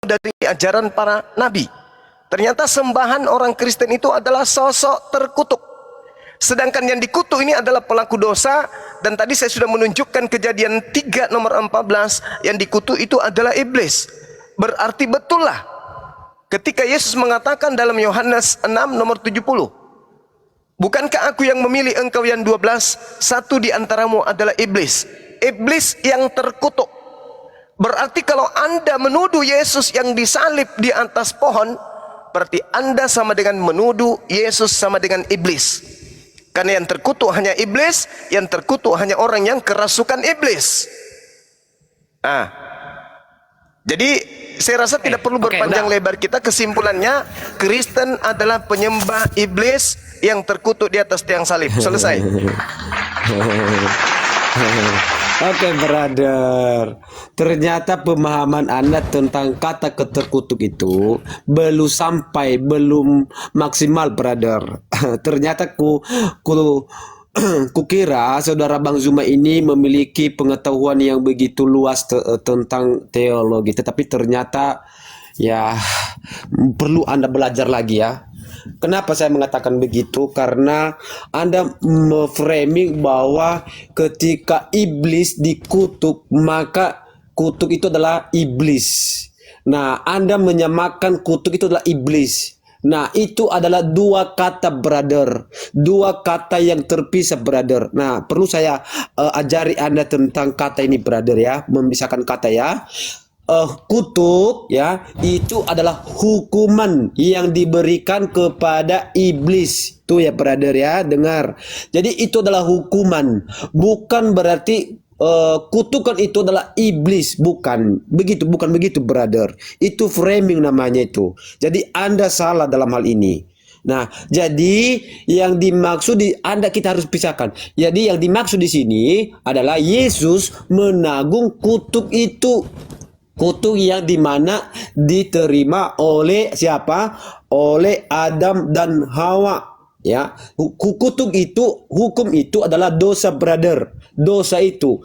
dari ajaran para nabi. Ternyata sembahan orang Kristen itu adalah sosok terkutuk. Sedangkan yang dikutuk ini adalah pelaku dosa. Dan tadi saya sudah menunjukkan Kejadian 3 nomor 14, yang dikutuk itu adalah iblis. Berarti betullah ketika Yesus mengatakan dalam Yohanes 6 nomor 70, bukankah aku yang memilih engkau yang 12, satu di antaramu adalah iblis. Iblis yang terkutuk. Berarti kalau Anda menuduh Yesus yang disalib di atas pohon, berarti Anda sama dengan menuduh Yesus sama dengan iblis. Karena yang terkutuk hanya iblis, yang terkutuk hanya orang yang kerasukan iblis. Jadi saya rasa tidak perlu berpanjang lebar kita. Kesimpulannya, Kristen adalah penyembah iblis yang terkutuk di atas tiang salib. Selesai. Oke, brother. Ternyata pemahaman Anda tentang kata keterkutuk itu belum maksimal, brother. Ternyata kukira saudara Bang Zuma ini memiliki pengetahuan yang begitu luas tentang teologi, tetapi ternyata ya perlu Anda belajar lagi ya. Kenapa saya mengatakan begitu? Karena Anda memframing bahwa ketika iblis dikutuk, maka kutuk itu adalah iblis. Nah, Anda menyamakan kutuk itu adalah iblis. Nah, itu adalah dua kata, brother. Dua kata yang terpisah, brother. Nah, perlu saya ajari Anda tentang kata ini, brother ya. Memisahkan kata ya. Kutuk ya, itu adalah hukuman yang diberikan kepada iblis. Tuh ya, brother ya, dengar. Jadi itu adalah hukuman. Bukan berarti kutukan itu adalah iblis, bukan begitu, brother. Itu framing namanya itu. Jadi Anda salah dalam hal ini. Nah, jadi yang dimaksud kita harus pisahkan. Jadi yang dimaksud di sini adalah Yesus menanggung kutuk itu. Kutuk yang dimana diterima oleh siapa? Oleh Adam dan Hawa. Ya, kutuk itu, hukum itu adalah dosa, brother. Dosa itu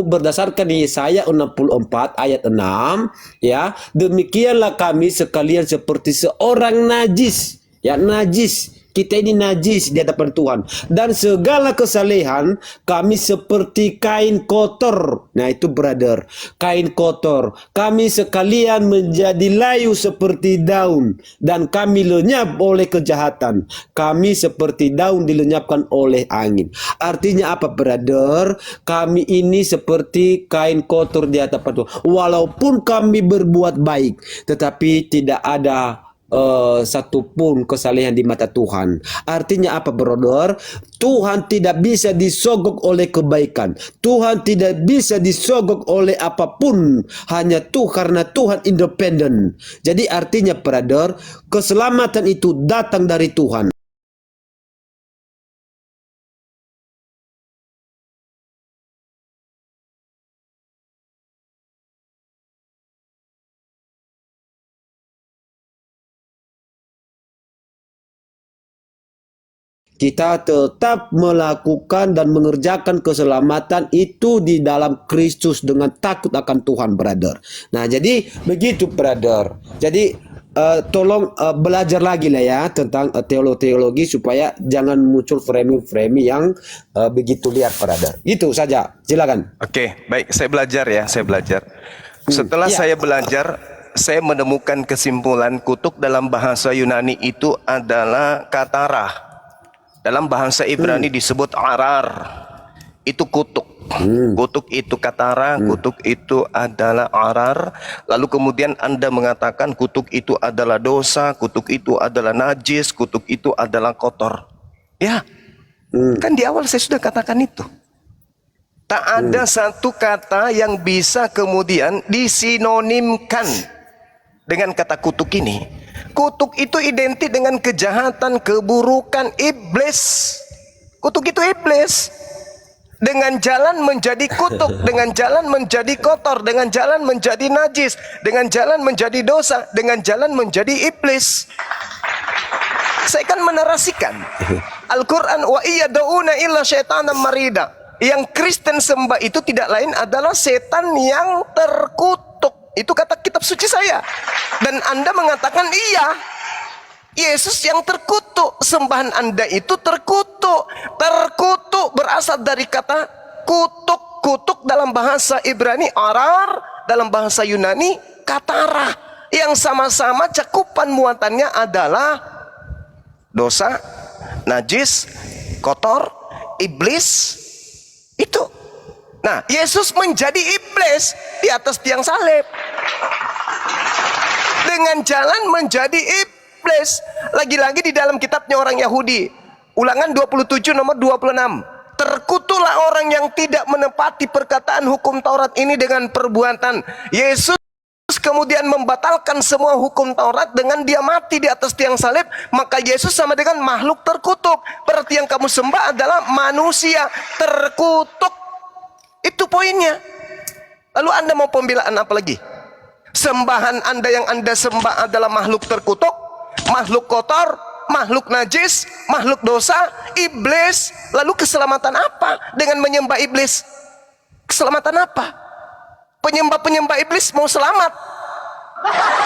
berdasarkan Yesaya 64 ayat 6, ya. Demikianlah kami sekalian seperti seorang najis. Ya, najis. Kita ini najis di hadapan Tuhan. Dan segala kesalehan kami seperti kain kotor. Nah itu, brother, kain kotor. Kami sekalian menjadi layu seperti daun. Dan kami lenyap oleh kejahatan. Kami seperti daun dilenyapkan oleh angin. Artinya apa, brother? Kami ini seperti kain kotor di hadapan Tuhan. Walaupun kami berbuat baik, tetapi tidak ada satupun kesalehan di mata Tuhan. Artinya apa, brother? Tuhan tidak bisa disogok oleh kebaikan. Tuhan tidak bisa disogok oleh apapun. Hanya karena Tuhan independen. Jadi artinya, brother, keselamatan itu datang dari Tuhan. Kita tetap melakukan dan mengerjakan keselamatan itu di dalam Kristus dengan takut akan Tuhan, brother. Nah, jadi begitu, brother. Jadi tolong belajar lagi lah ya tentang teologi supaya jangan muncul framing-framing yang begitu liar, brother. Itu saja. Silakan. Oke, baik. Saya belajar ya. Saya belajar. Setelah saya belajar, saya menemukan kesimpulan kutuk dalam bahasa Yunani itu adalah katarah. Dalam bahasa Ibrani disebut arar. Itu kutuk. Kutuk itu katara, kutuk itu adalah arar. Lalu kemudian Anda mengatakan kutuk itu adalah dosa, kutuk itu adalah najis, kutuk itu adalah kotor. Ya, kan di awal saya sudah katakan itu. Tak ada satu kata yang bisa kemudian disinonimkan dengan kata kutuk ini. Kutuk itu identik dengan kejahatan, keburukan, iblis. Kutuk itu iblis. Dengan jalan menjadi kutuk, dengan jalan menjadi kotor, dengan jalan menjadi najis, dengan jalan menjadi dosa, dengan jalan menjadi iblis. Saya akan menarasikan Al-Quran, wa iyada'una illa syaitanan marida. Yang Kristen sembah itu tidak lain adalah setan yang terkutuk. Itu kata kitab suci saya. Dan Anda mengatakan iya. Yesus yang terkutuk. Sembahan Anda itu terkutuk. Terkutuk berasal dari kata kutuk. Kutuk dalam bahasa Ibrani arar, dalam bahasa Yunani katara. Yang sama-sama cakupan muatannya adalah dosa, najis, kotor, iblis. Itu. Nah, Yesus menjadi iblis di atas tiang salib. Dengan jalan menjadi iblis. Lagi-lagi di dalam kitabnya orang Yahudi. Ulangan 27 nomor 26. Terkutuklah orang yang tidak menepati perkataan hukum Taurat ini dengan perbuatan. Yesus kemudian membatalkan semua hukum Taurat dengan dia mati di atas tiang salib. Maka Yesus sama dengan makhluk terkutuk. Berarti yang kamu sembah adalah manusia terkutuk. Itu poinnya. Lalu Anda mau pembelaan apa lagi? Sembahan Anda yang Anda sembah adalah makhluk terkutuk, makhluk kotor, makhluk najis, makhluk dosa, iblis. Lalu keselamatan apa dengan menyembah iblis? Keselamatan apa? Penyembah-penyembah iblis mau selamat?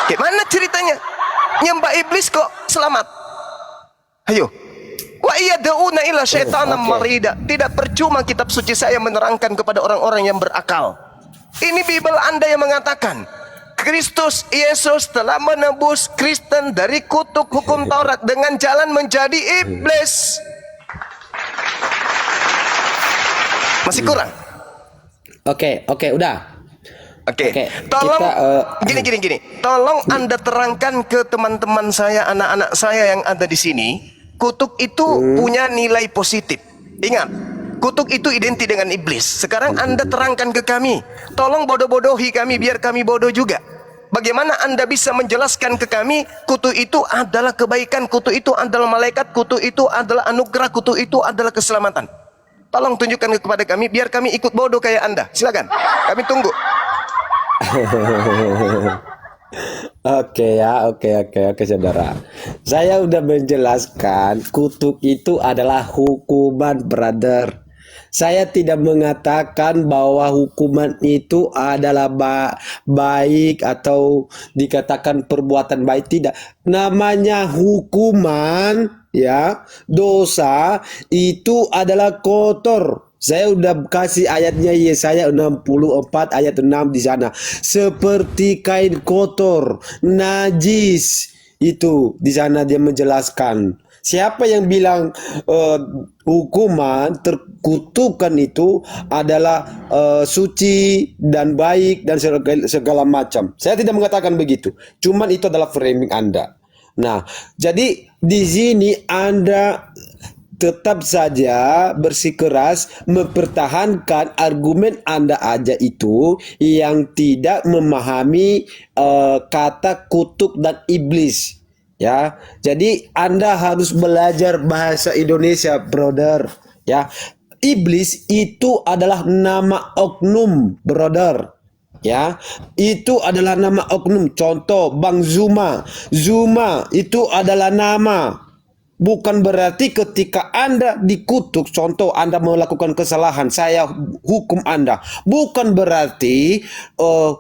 Gimana ceritanya? Nyembah iblis kok selamat? Ayo. Wa iyad'una ila syaitanan marida. Tidak percuma kitab suci saya menerangkan kepada orang-orang yang berakal. Ini Bible Anda yang mengatakan Kristus Yesus telah menebus Kristen dari kutuk hukum Taurat dengan jalan menjadi iblis. Masih kurang? Oke, udah. Oke, tolong gini. Tolong Anda terangkan ke teman-teman saya, anak-anak saya yang ada di sini. Kutuk itu punya nilai positif. Ingat, kutuk itu identik dengan iblis. Sekarang Anda terangkan ke kami. Tolong bodoh-bodohi kami biar kami bodoh juga. Bagaimana Anda bisa menjelaskan ke kami kutuk itu adalah kebaikan, kutuk itu adalah malaikat, kutuk itu adalah anugerah, kutuk itu adalah keselamatan. Tolong tunjukkan kepada kami biar kami ikut bodoh kayak Anda. Silakan. Kami tunggu. Oke saudara. Saya udah menjelaskan kutuk itu adalah hukuman, brother. Saya tidak mengatakan bahwa hukuman itu adalah baik atau dikatakan perbuatan baik, tidak. Namanya hukuman, ya, dosa itu adalah kotor. Saya udah kasih ayatnya Yesaya 64 ayat 6 di sana. Seperti kain kotor, najis. Itu di sana dia menjelaskan. Siapa yang bilang hukuman terkutukan itu adalah suci dan baik dan segala macam. Saya tidak mengatakan begitu. Cuman itu adalah framing Anda. Nah, jadi di sini Anda tetap saja bersikeras mempertahankan argumen Anda aja itu yang tidak memahami kata kutuk dan iblis, ya. Jadi Anda harus belajar bahasa Indonesia, brother, ya. Iblis itu adalah nama oknum, brother. Ya, itu adalah nama oknum. Contoh Bang Zuma. Zuma itu adalah nama. Bukan berarti ketika Anda dikutuk, contoh Anda melakukan kesalahan, saya hukum Anda. Bukan berarti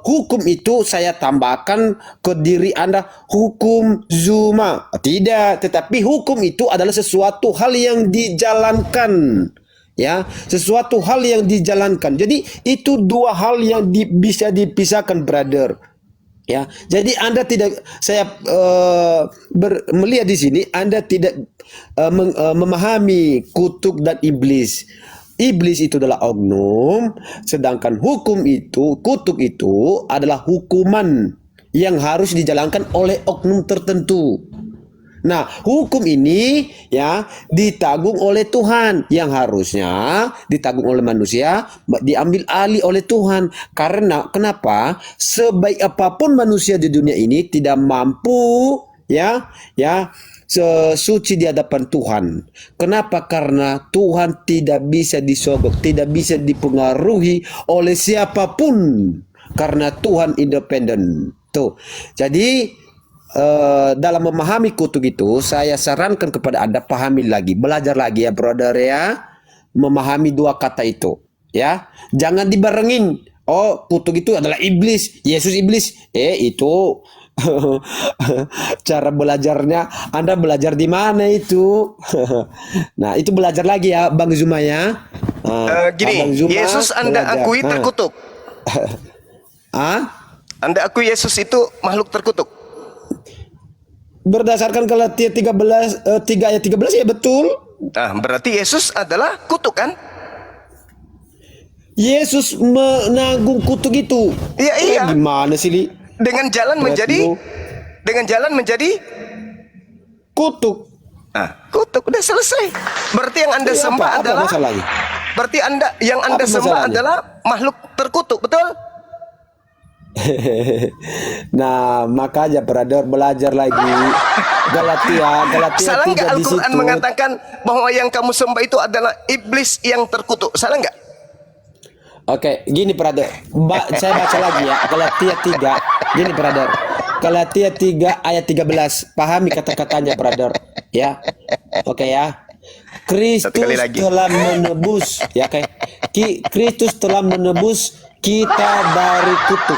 hukum itu saya tambahkan ke diri Anda, hukum Zuma. Tidak, tetapi hukum itu adalah sesuatu hal yang dijalankan. Ya, sesuatu hal yang dijalankan. Jadi itu dua hal yang bisa dipisahkan, brother. Ya, jadi Anda tidak, saya melihat di sini Anda tidak memahami kutuk dan iblis. Iblis itu adalah oknum, sedangkan hukum itu, kutuk itu adalah hukuman yang harus dijalankan oleh oknum tertentu. Nah, hukum ini ya ditanggung oleh Tuhan, yang harusnya ditanggung oleh manusia diambil alih oleh Tuhan. Karena kenapa? Sebaik apapun manusia di dunia ini tidak mampu suci di hadapan Tuhan. Kenapa? Karena Tuhan tidak bisa disogok, tidak bisa dipengaruhi oleh siapapun. Karena Tuhan independen. Tuh. Jadi dalam memahami kutuk itu, saya sarankan kepada Anda pahami lagi, belajar lagi ya, brother ya, memahami dua kata itu, ya. Jangan dibarengin Oh, kutuk itu adalah iblis. Yesus iblis. Itu cara belajarnya. Anda belajar di mana itu? Nah, itu belajar lagi ya, Bang Zuma ya. Gini, Abang Zuma Yesus Anda belajar. akui terkutuk. Anda akui Yesus itu makhluk terkutuk. Berdasarkan Galatia 3 ayat 13 ya betul. Nah, berarti Yesus adalah kutuk kan? Yesus menanggung kutuk itu. Iya. Gimana sih, Li? Dengan jalan menjadi kutuk. kutuk udah selesai. Berarti yang Anda sembah apa adalah masalahnya? Berarti yang Anda Apa sembah masalahnya? adalah makhluk terkutuk, betul? Nah, makanya brother belajar lagi. Galatia Salah 3 nggak di Al-Quran situ. mengatakan bahwa yang kamu sembah itu adalah iblis yang terkutuk? Salah nggak? Oke, gini brother. Saya baca lagi ya. Galatia 3. Gini brother. Galatia 3 ayat 13. Pahami kata-katanya brother. Ya. Oke ya. Kristus kali lagi. telah menebus, ya kayak Kristus telah menebus kita dari kutuk.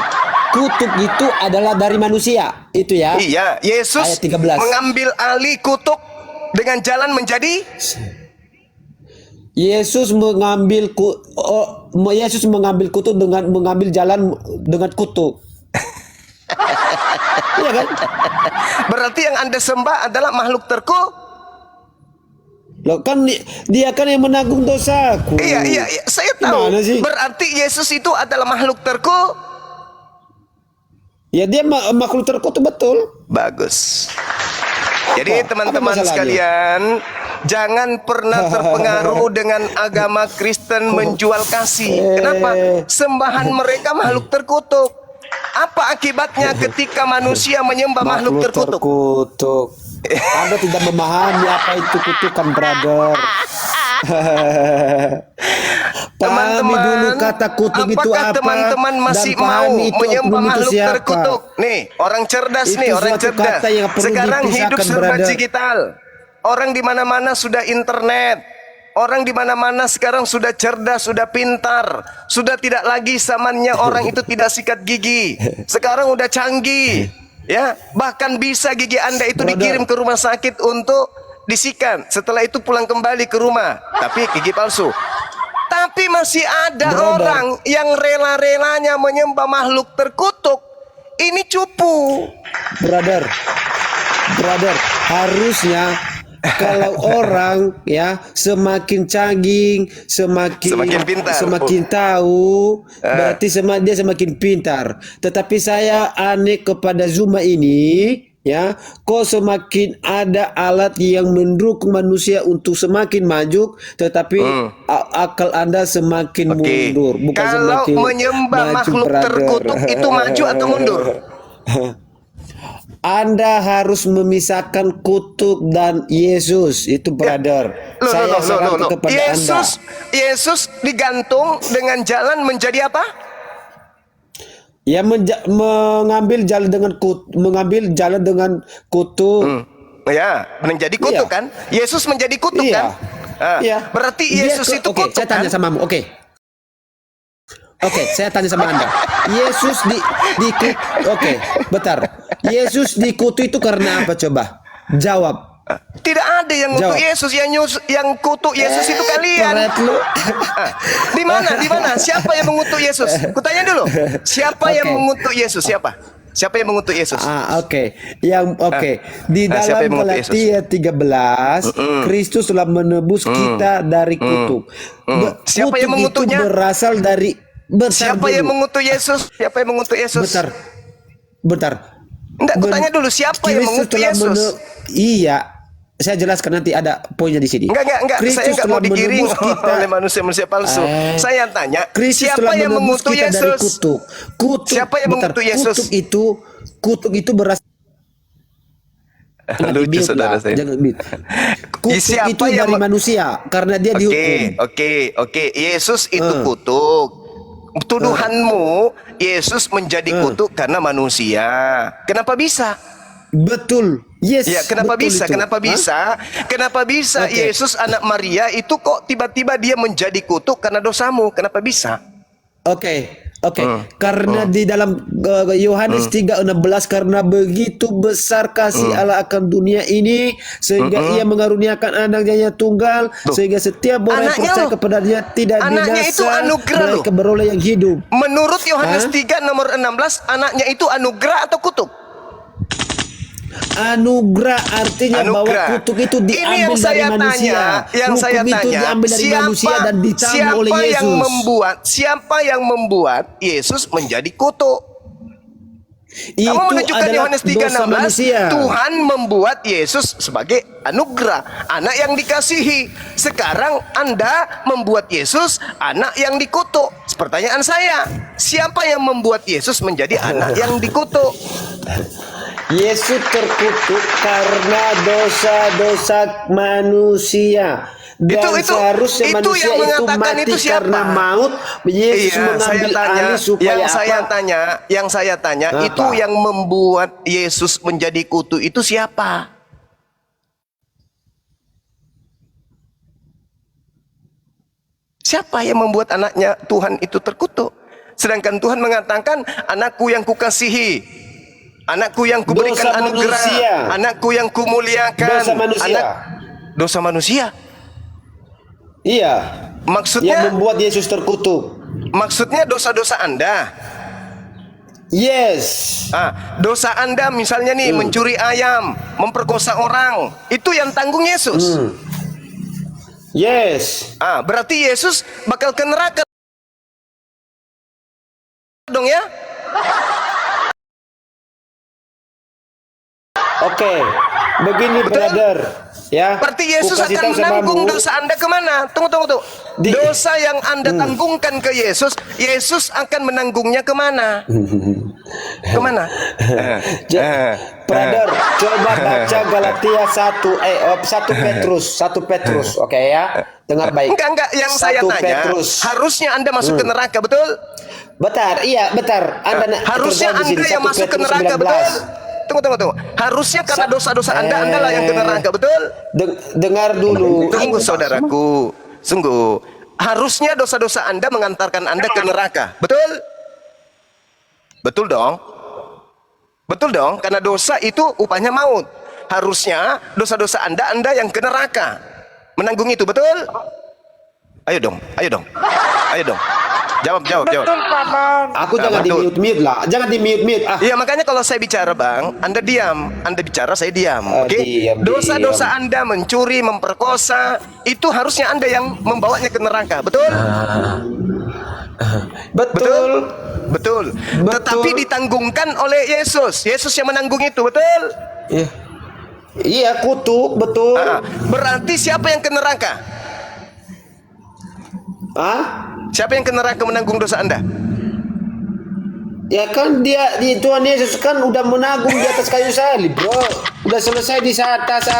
Kutuk itu adalah dari manusia, itu ya. Iya, Yesus Ayat 13. mengambil alih kutuk dengan jalan menjadi Yesus mengambil kutuk dengan mengambil jalan dengan kutuk. Iya kan? berarti yang Anda sembah adalah makhluk terkutuk. Loh kan dia kan yang menanggung dosaku. Iya, saya tahu. Gimana sih? Berarti Yesus itu adalah makhluk terkutuk. Ya dia makhluk terkutuk betul. Bagus. Jadi Apa teman-teman masalahnya? sekalian, jangan pernah terpengaruh dengan agama Kristen menjual kasih. Kenapa? Sembahan mereka makhluk terkutuk. Apa akibatnya ketika manusia menyembah makhluk terkutuk? Anda tidak memahami apa itu kutukan, brother. Pahami dulu kata kutuk itu apakah apa. teman-teman masih dan mau pahami itu menyembah oknum itu makhluk siapa. terkutuk? Nih, orang cerdas Itu nih, orang suatu cerdas. kata yang perlu Sekarang hidup dipisahkan, serba brother. digital. Orang di mana-mana sudah internet. Orang di mana-mana sekarang sudah cerdas, sudah pintar. Sudah tidak lagi zamannya orang itu tidak sikat gigi. Sekarang udah canggih. Ya, bahkan bisa gigi Anda itu Brother. dikirim ke rumah sakit untuk disikat. Setelah itu pulang kembali ke rumah, tapi gigi palsu. Tapi masih ada Brother. orang yang rela-relanya menyembah makhluk terkutuk. Ini cupu. Brother, harusnya kalau orang ya semakin canggih, Semakin pintar. semakin tahu, berarti dia semakin pintar. Tetapi saya aneh kepada Zuma ini, ya, kok semakin ada alat yang mendukung manusia untuk semakin maju, tetapi akal Anda semakin mundur, bukan Kalau semakin menyembah maju, makhluk brother. terkutuk itu maju atau mundur? Anda harus memisahkan kutuk dan Yesus, itu brother. Saya sarankan kepada Anda. Yesus digantung dengan jalan menjadi apa? Ya mengambil jalan dengan kutuk. Ya, menjadi kutuk Iya. kan? Yesus menjadi kutuk Iya. kan? Iya. Berarti Dia Yesus itu Oke, kutuk saya tanya kan? samamu. Oke, saya tanya sama Anda. Yesus Oke, bentar. Yesus dikutuk itu karena apa coba? Jawab. Tidak ada yang kutuk Jawab. Yesus, yang kutuk Yesus itu kalian. Keret lu. Di mana? Siapa yang mengutuk Yesus? Kutanya dulu. Siapa yang Oke. mengutuk Yesus? Siapa yang mengutuk Yesus? Oke. Di siapa dalam yang mengutuk Galatia 13, Kristus telah menebus kita dari kutuk. Siapa yang Kutuk mengutuknya? itu berasal dari Siapa yang mengutuk Yesus? Siapa yang mengutuk Yesus? Bentar. Enggak, kutanya dulu siapa yang mengutuk telah Yesus? Iya, saya jelaskan nanti ada poinnya di sini. Enggak. Saya enggak mau digiring oleh manusia-manusia palsu. Saya tanya, Kristus siapa telah yang menebus mengutuk kita dari Yesus? kutuk. Siapa yang mengutuk Yesus? Kutuk itu berasal Lucu saudara saya. Kutuk Siapa itu yang dari manusia karena dia dihukum. Oke. Yesus itu kutuk. Tuduhanmu Yesus menjadi kutuk karena manusia. Kenapa bisa? Betul. Yes. Ya, kenapa betul bisa? itu. Kenapa bisa Oke. Yesus anak Maria itu kok tiba-tiba dia menjadi kutuk karena dosamu? Kenapa bisa? Oke. Oke, karena di dalam Yohanes 3:16 karena begitu besar kasih Allah akan dunia ini sehingga Ia mengaruniakan anaknya yang tunggal sehingga setiap orang yang Anaknya percaya loh. kepadanya tidak Anaknya itu binasa anugerah loh. melainkan beroleh yang hidup. Menurut Yohanes Hah? 3 nomor 16, anaknya itu anugerah atau kutuk? Anugerah artinya bahwa Anugerah. kutuk itu Ini diambil yang dari saya manusia. yang Hukum saya itu tanya, diambil dari manusia dan ditanggung oleh Yesus. siapa yang membuat Yesus menjadi kutuk? Itu Kamu menunjukkan adalah Yohanes dosa 3:16, manusia. Tuhan membuat Yesus sebagai anugerah, anak yang dikasihi. Sekarang Anda membuat Yesus anak yang dikutuk. Pertanyaan saya, siapa yang membuat Yesus menjadi anak yang dikutuk? Yesus terkutuk karena dosa-dosa manusia. Dan seharusnya itu manusia yang itu mengatakan mati itu siapa? karena maut. Yesus mengambil alih supaya yang saya tanya, Apa? itu yang membuat Yesus menjadi kutu itu siapa? Siapa yang membuat anaknya Tuhan itu terkutuk? Sedangkan Tuhan mengatakan, anakku yang kukasihi, anakku yang kuberikan Dosa anugerah, manusia. anakku yang kumuliakan. Dosa manusia. Dosa manusia. Iya. Maksudnya, Yang membuat Yesus terkutuk. maksudnya dosa-dosa Anda. Yes. Dosa Anda misalnya nih mencuri ayam, memperkosa orang, itu yang tanggung Yesus. Yes. Berarti Yesus bakal ke neraka dong ya? Oke. Begini brother, ya. Berarti Yesus Ku kasih akan tahu sama menanggung kamu. dosa Anda kemana? Tunggu. Dosa yang Anda tanggungkan ke Yesus, Yesus akan menanggungnya kemana? Kemana? Brother, coba baca Galatia 1 Petrus, oke ya? Dengar baik. Enggak, yang 1 saya tanya, Petrus. harusnya Anda masuk ke neraka, betul? Betar, iya betar. Harusnya terjawab di Anda sini, yang 1 masuk ke Petrus neraka, 19. betul? Tunggu. Harusnya karena dosa-dosa Anda lah yang ke neraka, betul? Dengar dulu. Tunggu saudaraku, sungguh. Harusnya dosa-dosa Anda mengantarkan Anda ke neraka, betul? Betul dong? Betul dong, karena dosa itu upahnya maut. Harusnya dosa-dosa Anda yang ke neraka. Menanggung itu, betul? Ayo dong. Jawab. Aku jangan di betul. mute lah. Jangan di mute. Iya, makanya kalau saya bicara, Bang, Anda diam. Anda bicara, saya diam. Oke? Diam. Dosa-dosa Anda mencuri, memperkosa, itu harusnya Anda yang membawanya ke neraka, betul? Betul. Tetapi ditanggungkan oleh Yesus. Yesus yang menanggung itu, betul? Iya, kutuk, betul. Berarti siapa yang ke neraka? Siapa yang ke neraka menanggung dosa Anda? Ya kan di Tuhan Yesus kan udah menanggung di atas kayu salib, bro. Udah selesai di atas.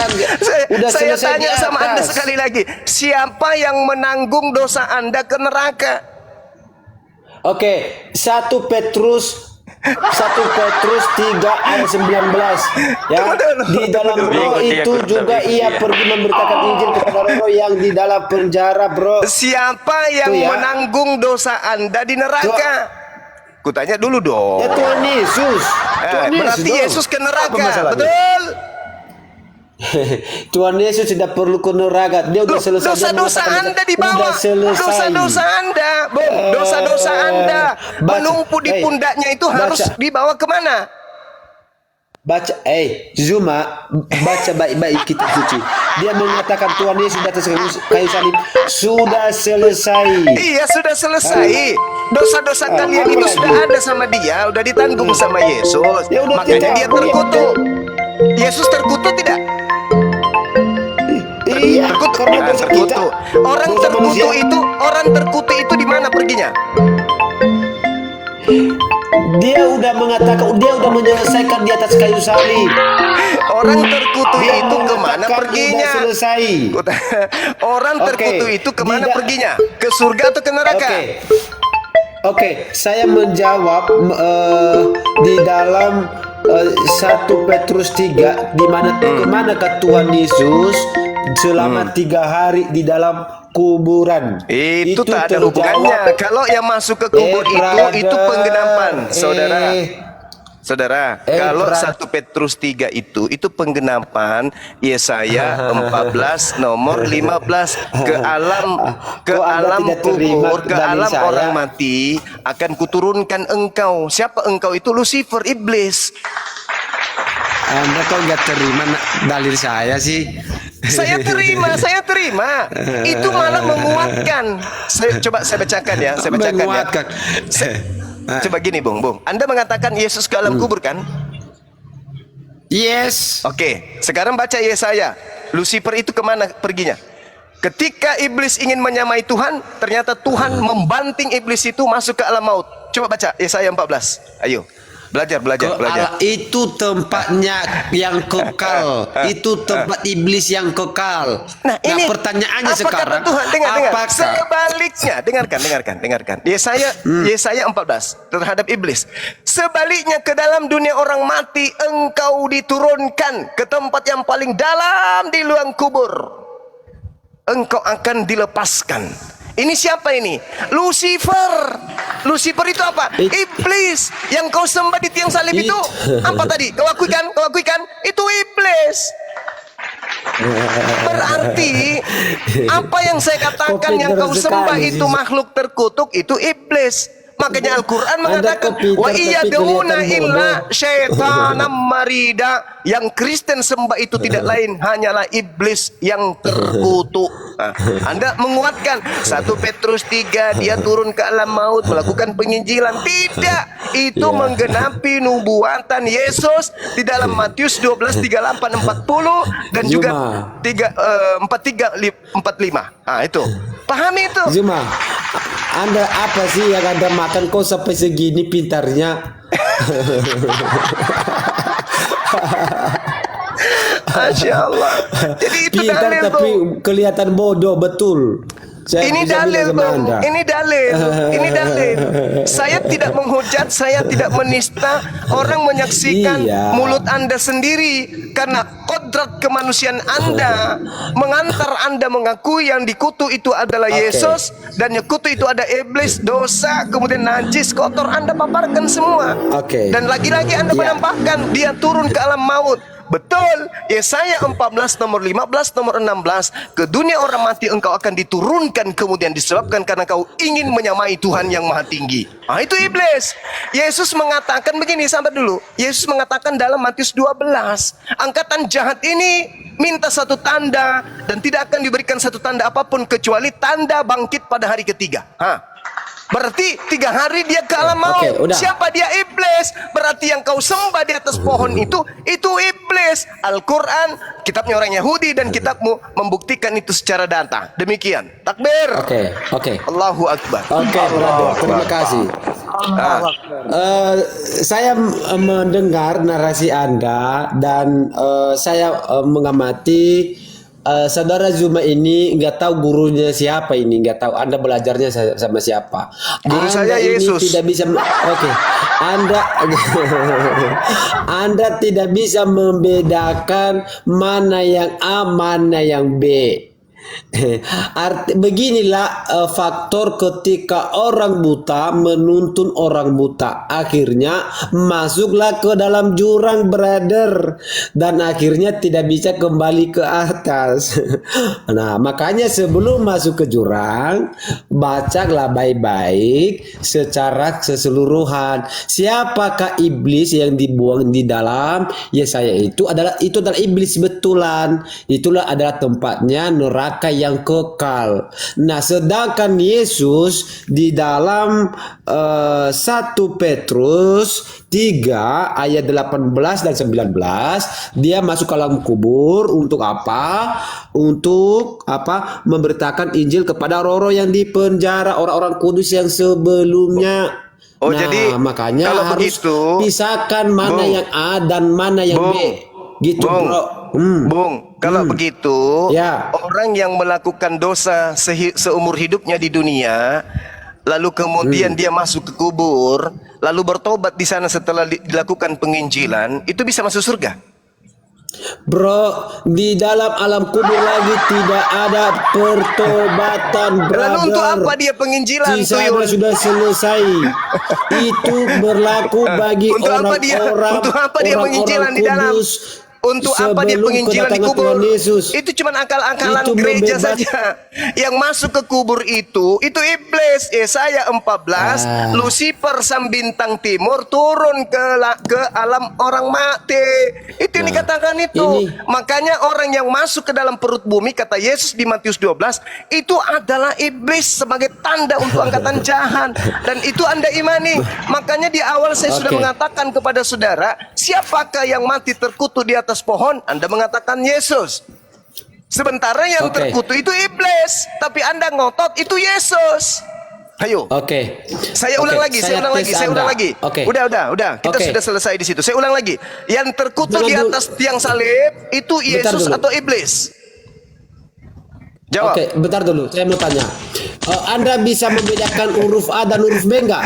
Saya tanya sama Anda sekali lagi, siapa yang menanggung dosa Anda ke neraka? Oke, 1 Petrus 3 ayat 19 ya. Di dalam roh itu juga ia pergi memberitakan Injil kepada roh yang di dalam penjara, bro. Siapa yang menanggung dosa Anda di neraka? Kutanya dulu dong. Ya Tuhan Yesus. Berarti Yesus ke neraka, betul? Tuhan Yesus tidak perlu ke neraka. Dia udah selesai. Dosa-dosa Anda dibawa. Udah selesai. Dosa-dosa Anda, dosa-dosa Anda menumpuk di pundaknya itu harus dibawa kemana? Baca, Zuma, baca baik-baik kitab suci. Dia mengatakan Tuhan Yesus di atas kayu salib sudah selesai. Iya, sudah selesai. Dosa-dosa kalian itu sudah ada sama Dia, udah ditanggung sama Yesus. Makanya Dia terkutuk. Yesus terkutuk tidak? Iya, karena dosa kita. Orang terkutuk itu di mana perginya? Dia udah mengatakan, dia udah menyelesaikan di atas kayu salib. Orang terkutuk itu kemana perginya? Selesai. Orang terkutuk itu kemana perginya? Ke surga atau ke neraka? Oke, saya menjawab di dalam 1 Petrus 3 di mana kemanakah Tuhan Yesus selama 3 hari di dalam kuburan. Itu tak ada terjawab. hubungannya. Kalau yang masuk ke kubur itu brother. penggenapan, saudara. Saudara, kalau Brad. 1 Petrus 3 itu penggenapan Yesaya 14 nomor 15 ke alam Kok Anda tidak terima kubur, ke dalil alam saya? orang mati akan kuturunkan engkau. Siapa engkau? Itu Lucifer, iblis. Anda kok nggak terima dalil saya sih? Saya terima. Itu malah menguatkan. Coba saya bacakan ya, Menguatkan. Coba gini, Bung. Anda mengatakan Yesus ke alam kubur kan? Yes. Oke, sekarang baca Yesaya. Lucifer itu kemana perginya? Ketika iblis ingin menyamai Tuhan, ternyata Tuhan membanting iblis itu masuk ke alam maut. Coba baca Yesaya 14. Ayo. Belajar. Itu tempatnya yang kekal. Itu tempat iblis yang kekal. Nah, ini pertanyaannya apa sekarang, kata Tuhan? Dengar. apakah Sebaliknya, dengarkan. Yesaya 14 terhadap iblis. Sebaliknya ke dalam dunia orang mati engkau diturunkan ke tempat yang paling dalam di liang kubur. Engkau akan dilepaskan. Ini siapa ini? Lucifer. Lucifer itu apa? Iblis yang kau sembah di tiang salib itu. Apa tadi? Kau akuikan? Itu iblis. Berarti apa yang saya katakan yang kau sembah itu makhluk terkutuk, itu iblis. Makanya Al-Quran mengatakan wa iyaduna illa syaitanam marida. Yang Kristen sembah itu tidak lain hanyalah iblis yang terkutuk. Nah, Anda menguatkan 1 Petrus 3 dia turun ke alam maut melakukan penginjilan. Tidak, itu menggenapi nubuatan Yesus di dalam Matius 12 38 40 dan juga 43 45. Nah, itu. Pahami itu. Zuma, Anda apa sih yang Anda makan kok sampai segini pintarnya? Masya Allah. Jadi itu Pintar dalil, tapi Bung. kelihatan bodoh betul. Saya Ini bisa dalil, bilang sama Bung. Anda. Ini dalil. Saya tidak menghujat, saya tidak menista. Orang menyaksikan Iya. mulut Anda sendiri karena kodrat kemanusiaan Anda mengantar Anda mengakui yang dikutuk itu adalah Yesus dan yang kutuk itu ada iblis, dosa, kemudian najis, kotor. Anda paparkan semua. Oke. Dan lagi-lagi Anda Iya. menampakkan dia turun ke alam maut. Betul, Yesaya 14 nomor 15 nomor 16, ke dunia orang mati engkau akan diturunkan kemudian disebabkan karena kau ingin menyamai Tuhan yang maha tinggi. Ah, itu iblis. Yesus mengatakan begini, sabar dulu. Yesus mengatakan dalam Matius 12, angkatan jahat ini minta satu tanda dan tidak akan diberikan satu tanda apapun kecuali tanda bangkit pada hari ketiga. Berarti 3 hari dia ke alam maut. Oke, udah. Siapa dia? Iblis. Berarti yang kau sembah di atas pohon itu iblis. Al-Quran, kitabnya orang Yahudi dan kitabmu membuktikan itu secara data. Demikian. Takbir. Oke. Allahu Akbar. Oke, brother. Terima kasih. Saya mendengar narasi Anda dan saya mengamati saudara Zuma ini nggak tahu gurunya siapa ini, nggak tahu Anda belajarnya sama siapa. Guru Anda saya ini Yesus. tidak bisa. Oke. Anda tidak bisa membedakan mana yang A, mana yang B. Beginilah faktor ketika orang buta menuntun orang buta, akhirnya masuklah ke dalam jurang, brother, dan akhirnya tidak bisa kembali ke atas. Nah, makanya sebelum masuk ke jurang, bacalah baik-baik secara keseluruhan. Siapakah iblis yang dibuang di dalam Yesaya itu adalah iblis betulan. Itulah adalah tempatnya neraka yang kekal. Nah, sedangkan Yesus di dalam 1 Petrus 3 ayat 18 dan 19 dia masuk ke alam kubur untuk apa? Untuk apa? Memberitakan Injil kepada orang-orang yang dipenjara, orang-orang kudus yang sebelumnya. Oh, nah, jadi makanya kalau harus begitu, pisahkan mana Bung, yang A dan mana yang B. Gitu, Bung, bro. Bung, kalau begitu, Ya. orang yang melakukan dosa seumur hidupnya di dunia, lalu kemudian dia masuk ke kubur, lalu bertobat di sana setelah dilakukan penginjilan, itu bisa masuk surga? Bro, di dalam alam kubur lagi tidak ada pertobatan, brother. Lalu untuk apa dia penginjilan, Di sana Tuyul? sudah selesai. Itu berlaku bagi Untuk apa dia? orang-orang Untuk apa dia penginjilan di dalam? kudus. Untuk apa dia sebelum penginjilan di kedatangan kubur? Tuhan Yesus. Itu cuma akal-akalan Itu gereja membebas- saja. Yang masuk ke kubur itu iblis. Yesaya 14, Lucifer sang bintang timur turun ke alam orang mati. Itu yang dikatakan itu. Makanya orang yang masuk ke dalam perut bumi, kata Yesus di Matius 12, itu adalah iblis sebagai tanda untuk angkatan jahat. Dan itu Anda imani. Makanya di awal saya sudah mengatakan kepada saudara, siapakah yang mati terkutuk di atas pohon? Anda mengatakan Yesus. Sementara yang terkutuk itu iblis, tapi Anda ngotot itu Yesus. Ayo. Saya ulang lagi, saya ulang lagi. Udah. Kita sudah selesai di situ. Saya ulang lagi. Yang terkutuk di atas tiang salib itu Yesus atau iblis? Jawab. Bentar dulu. Saya mau tanya. Anda bisa membedakan huruf A dan huruf B enggak?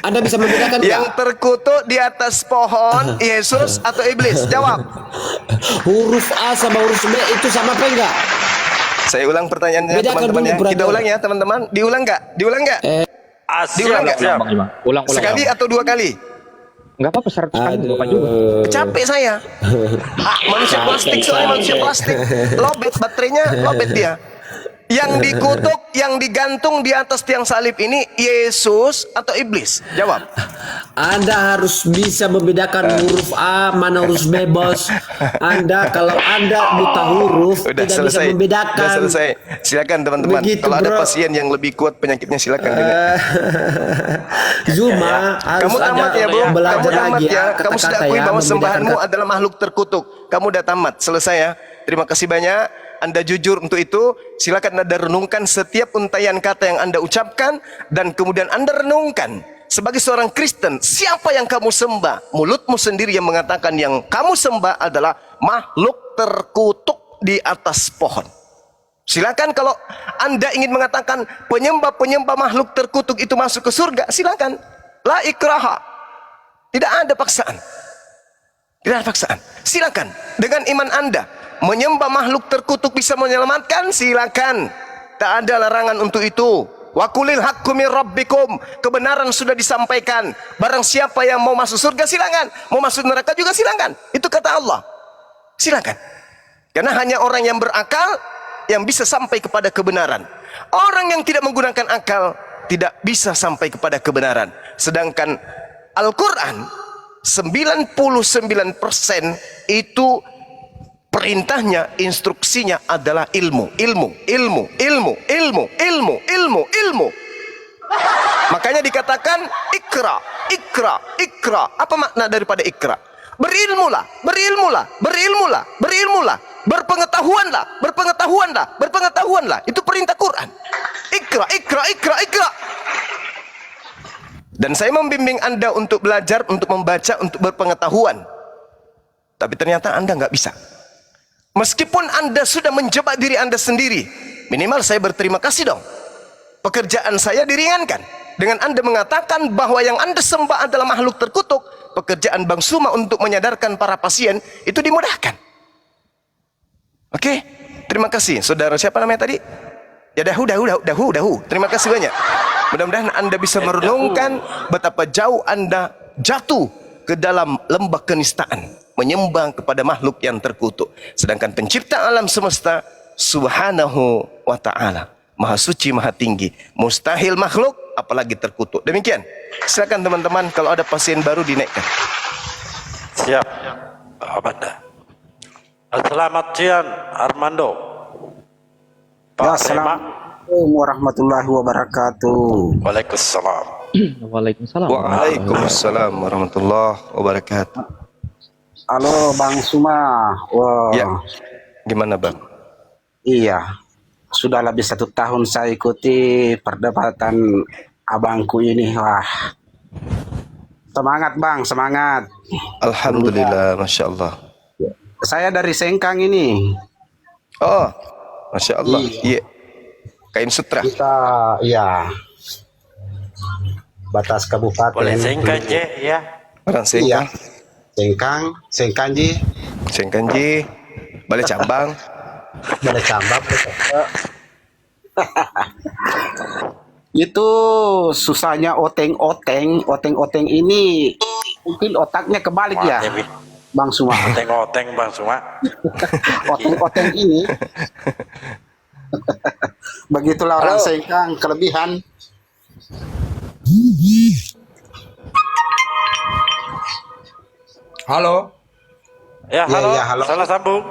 Anda bisa membedakan enggak? Yang terkutuk di atas pohon Yesus atau iblis? Jawab. Huruf A sama huruf B itu sama apa enggak? Saya ulang pertanyaannya, teman-teman ya. Kita ulang ya, teman-teman. Diulang nggak? Diulang nggak? Diulang nggak? Ulang. Sekali atau 2 kali? Enggak apa-apa, 100 kali juga juga. Capek saya. Manusia plastik, soalnya manusia plastik. Lobet, baterainya lobet dia. Yang dikutuk, yang digantung di atas tiang salib ini Yesus atau iblis? Jawab. Anda harus bisa membedakan huruf A mana huruf B, bos. Kalau Anda buta huruf Udah tidak selesai. bisa membedakan. Udah selesai. Silakan teman-teman. Kalau ada pasien yang lebih kuat penyakitnya silakan dengar. Zuma harus Kamu tamat ada ya, Bro. belajar Kamu tamat lagi ya. Kamu sudah akui bahwa membedakan sembahanmu adalah makhluk terkutuk. Kamu udah tamat. Selesai ya. Terima kasih banyak. Anda jujur untuk itu. Silakan Anda renungkan setiap untayan kata yang Anda ucapkan, dan kemudian Anda renungkan sebagai seorang Kristen, siapa yang kamu sembah? Mulutmu sendiri yang mengatakan yang kamu sembah adalah makhluk terkutuk di atas pohon. Silakan kalau Anda ingin mengatakan penyembah-penyembah makhluk terkutuk itu masuk ke surga, silakan. La ikraha. Tidak ada paksaan. Tidak ada paksaan. Silakan dengan iman Anda menyembah makhluk terkutuk bisa menyelamatkan, silakan. Tak ada larangan untuk itu. Wa qulil haqqu mir rabbikum. Kebenaran sudah disampaikan. Barang siapa yang mau masuk surga silakan, mau masuk neraka juga silakan. Itu kata Allah. Silakan. Karena hanya orang yang berakal yang bisa sampai kepada kebenaran. Orang yang tidak menggunakan akal tidak bisa sampai kepada kebenaran. Sedangkan Al-Qur'an 99% itu perintahnya, instruksinya adalah ilmu. Makanya dikatakan ikra. Apa makna daripada ikra? Berilmulah. Berpengetahuanlah. Itu perintah Quran. Ikra. Dan saya membimbing Anda untuk belajar, untuk membaca, untuk berpengetahuan. Tapi ternyata Anda nggak bisa. Meskipun Anda sudah menjebak diri Anda sendiri, minimal saya berterima kasih dong. Pekerjaan saya diringankan. Dengan Anda mengatakan bahwa yang Anda sembah adalah makhluk terkutuk, pekerjaan Bang Suma untuk menyadarkan para pasien itu dimudahkan. Oke, terima kasih. Saudara siapa namanya tadi? Ya Dahu. Terima kasih banyak. Mudah-mudahan Anda bisa merenungkan betapa jauh Anda jatuh ke dalam lembah kenistaan, menyembah kepada makhluk yang terkutuk. Sedangkan pencipta alam semesta subhanahu wa ta'ala, maha suci, maha tinggi, mustahil makhluk apalagi terkutuk. Demikian. Silakan teman-teman, kalau ada pasien baru dinaikkan. Siap. Abada. Selamat siang Armando. Pak Rema. Assalamualaikum warahmatullahi wabarakatuh. Waalaikumsalam. Waalaikumsalam. Waalaikumsalam warahmatullahi wabarakatuh. Halo Bang Suma. Wah. Ya. Gimana Bang? Iya. Sudah lebih 1 tahun saya ikuti perdebatan abangku ini. Wah. Semangat Bang, semangat. Alhamdulillah, Masya Allah. Saya dari Sengkang ini. Oh, Masya Allah. Iya. Kain Sutra. Kita, iya. Batas kabupaten. Boleh singkat je ya. Orang Iya. Sengkang. Sengkang, Sengkanji. Sengkanji, Balai Cambang. Balai Cambang. Itu susahnya oteng-oteng ini mungkin otaknya kebalik ya, Bang Suma. Oteng-oteng Bang Suma. Oteng-oteng ini. Begitulah orang Sengkang, kelebihan. Halo. Ya, halo. Ya, halo. Salah sambung.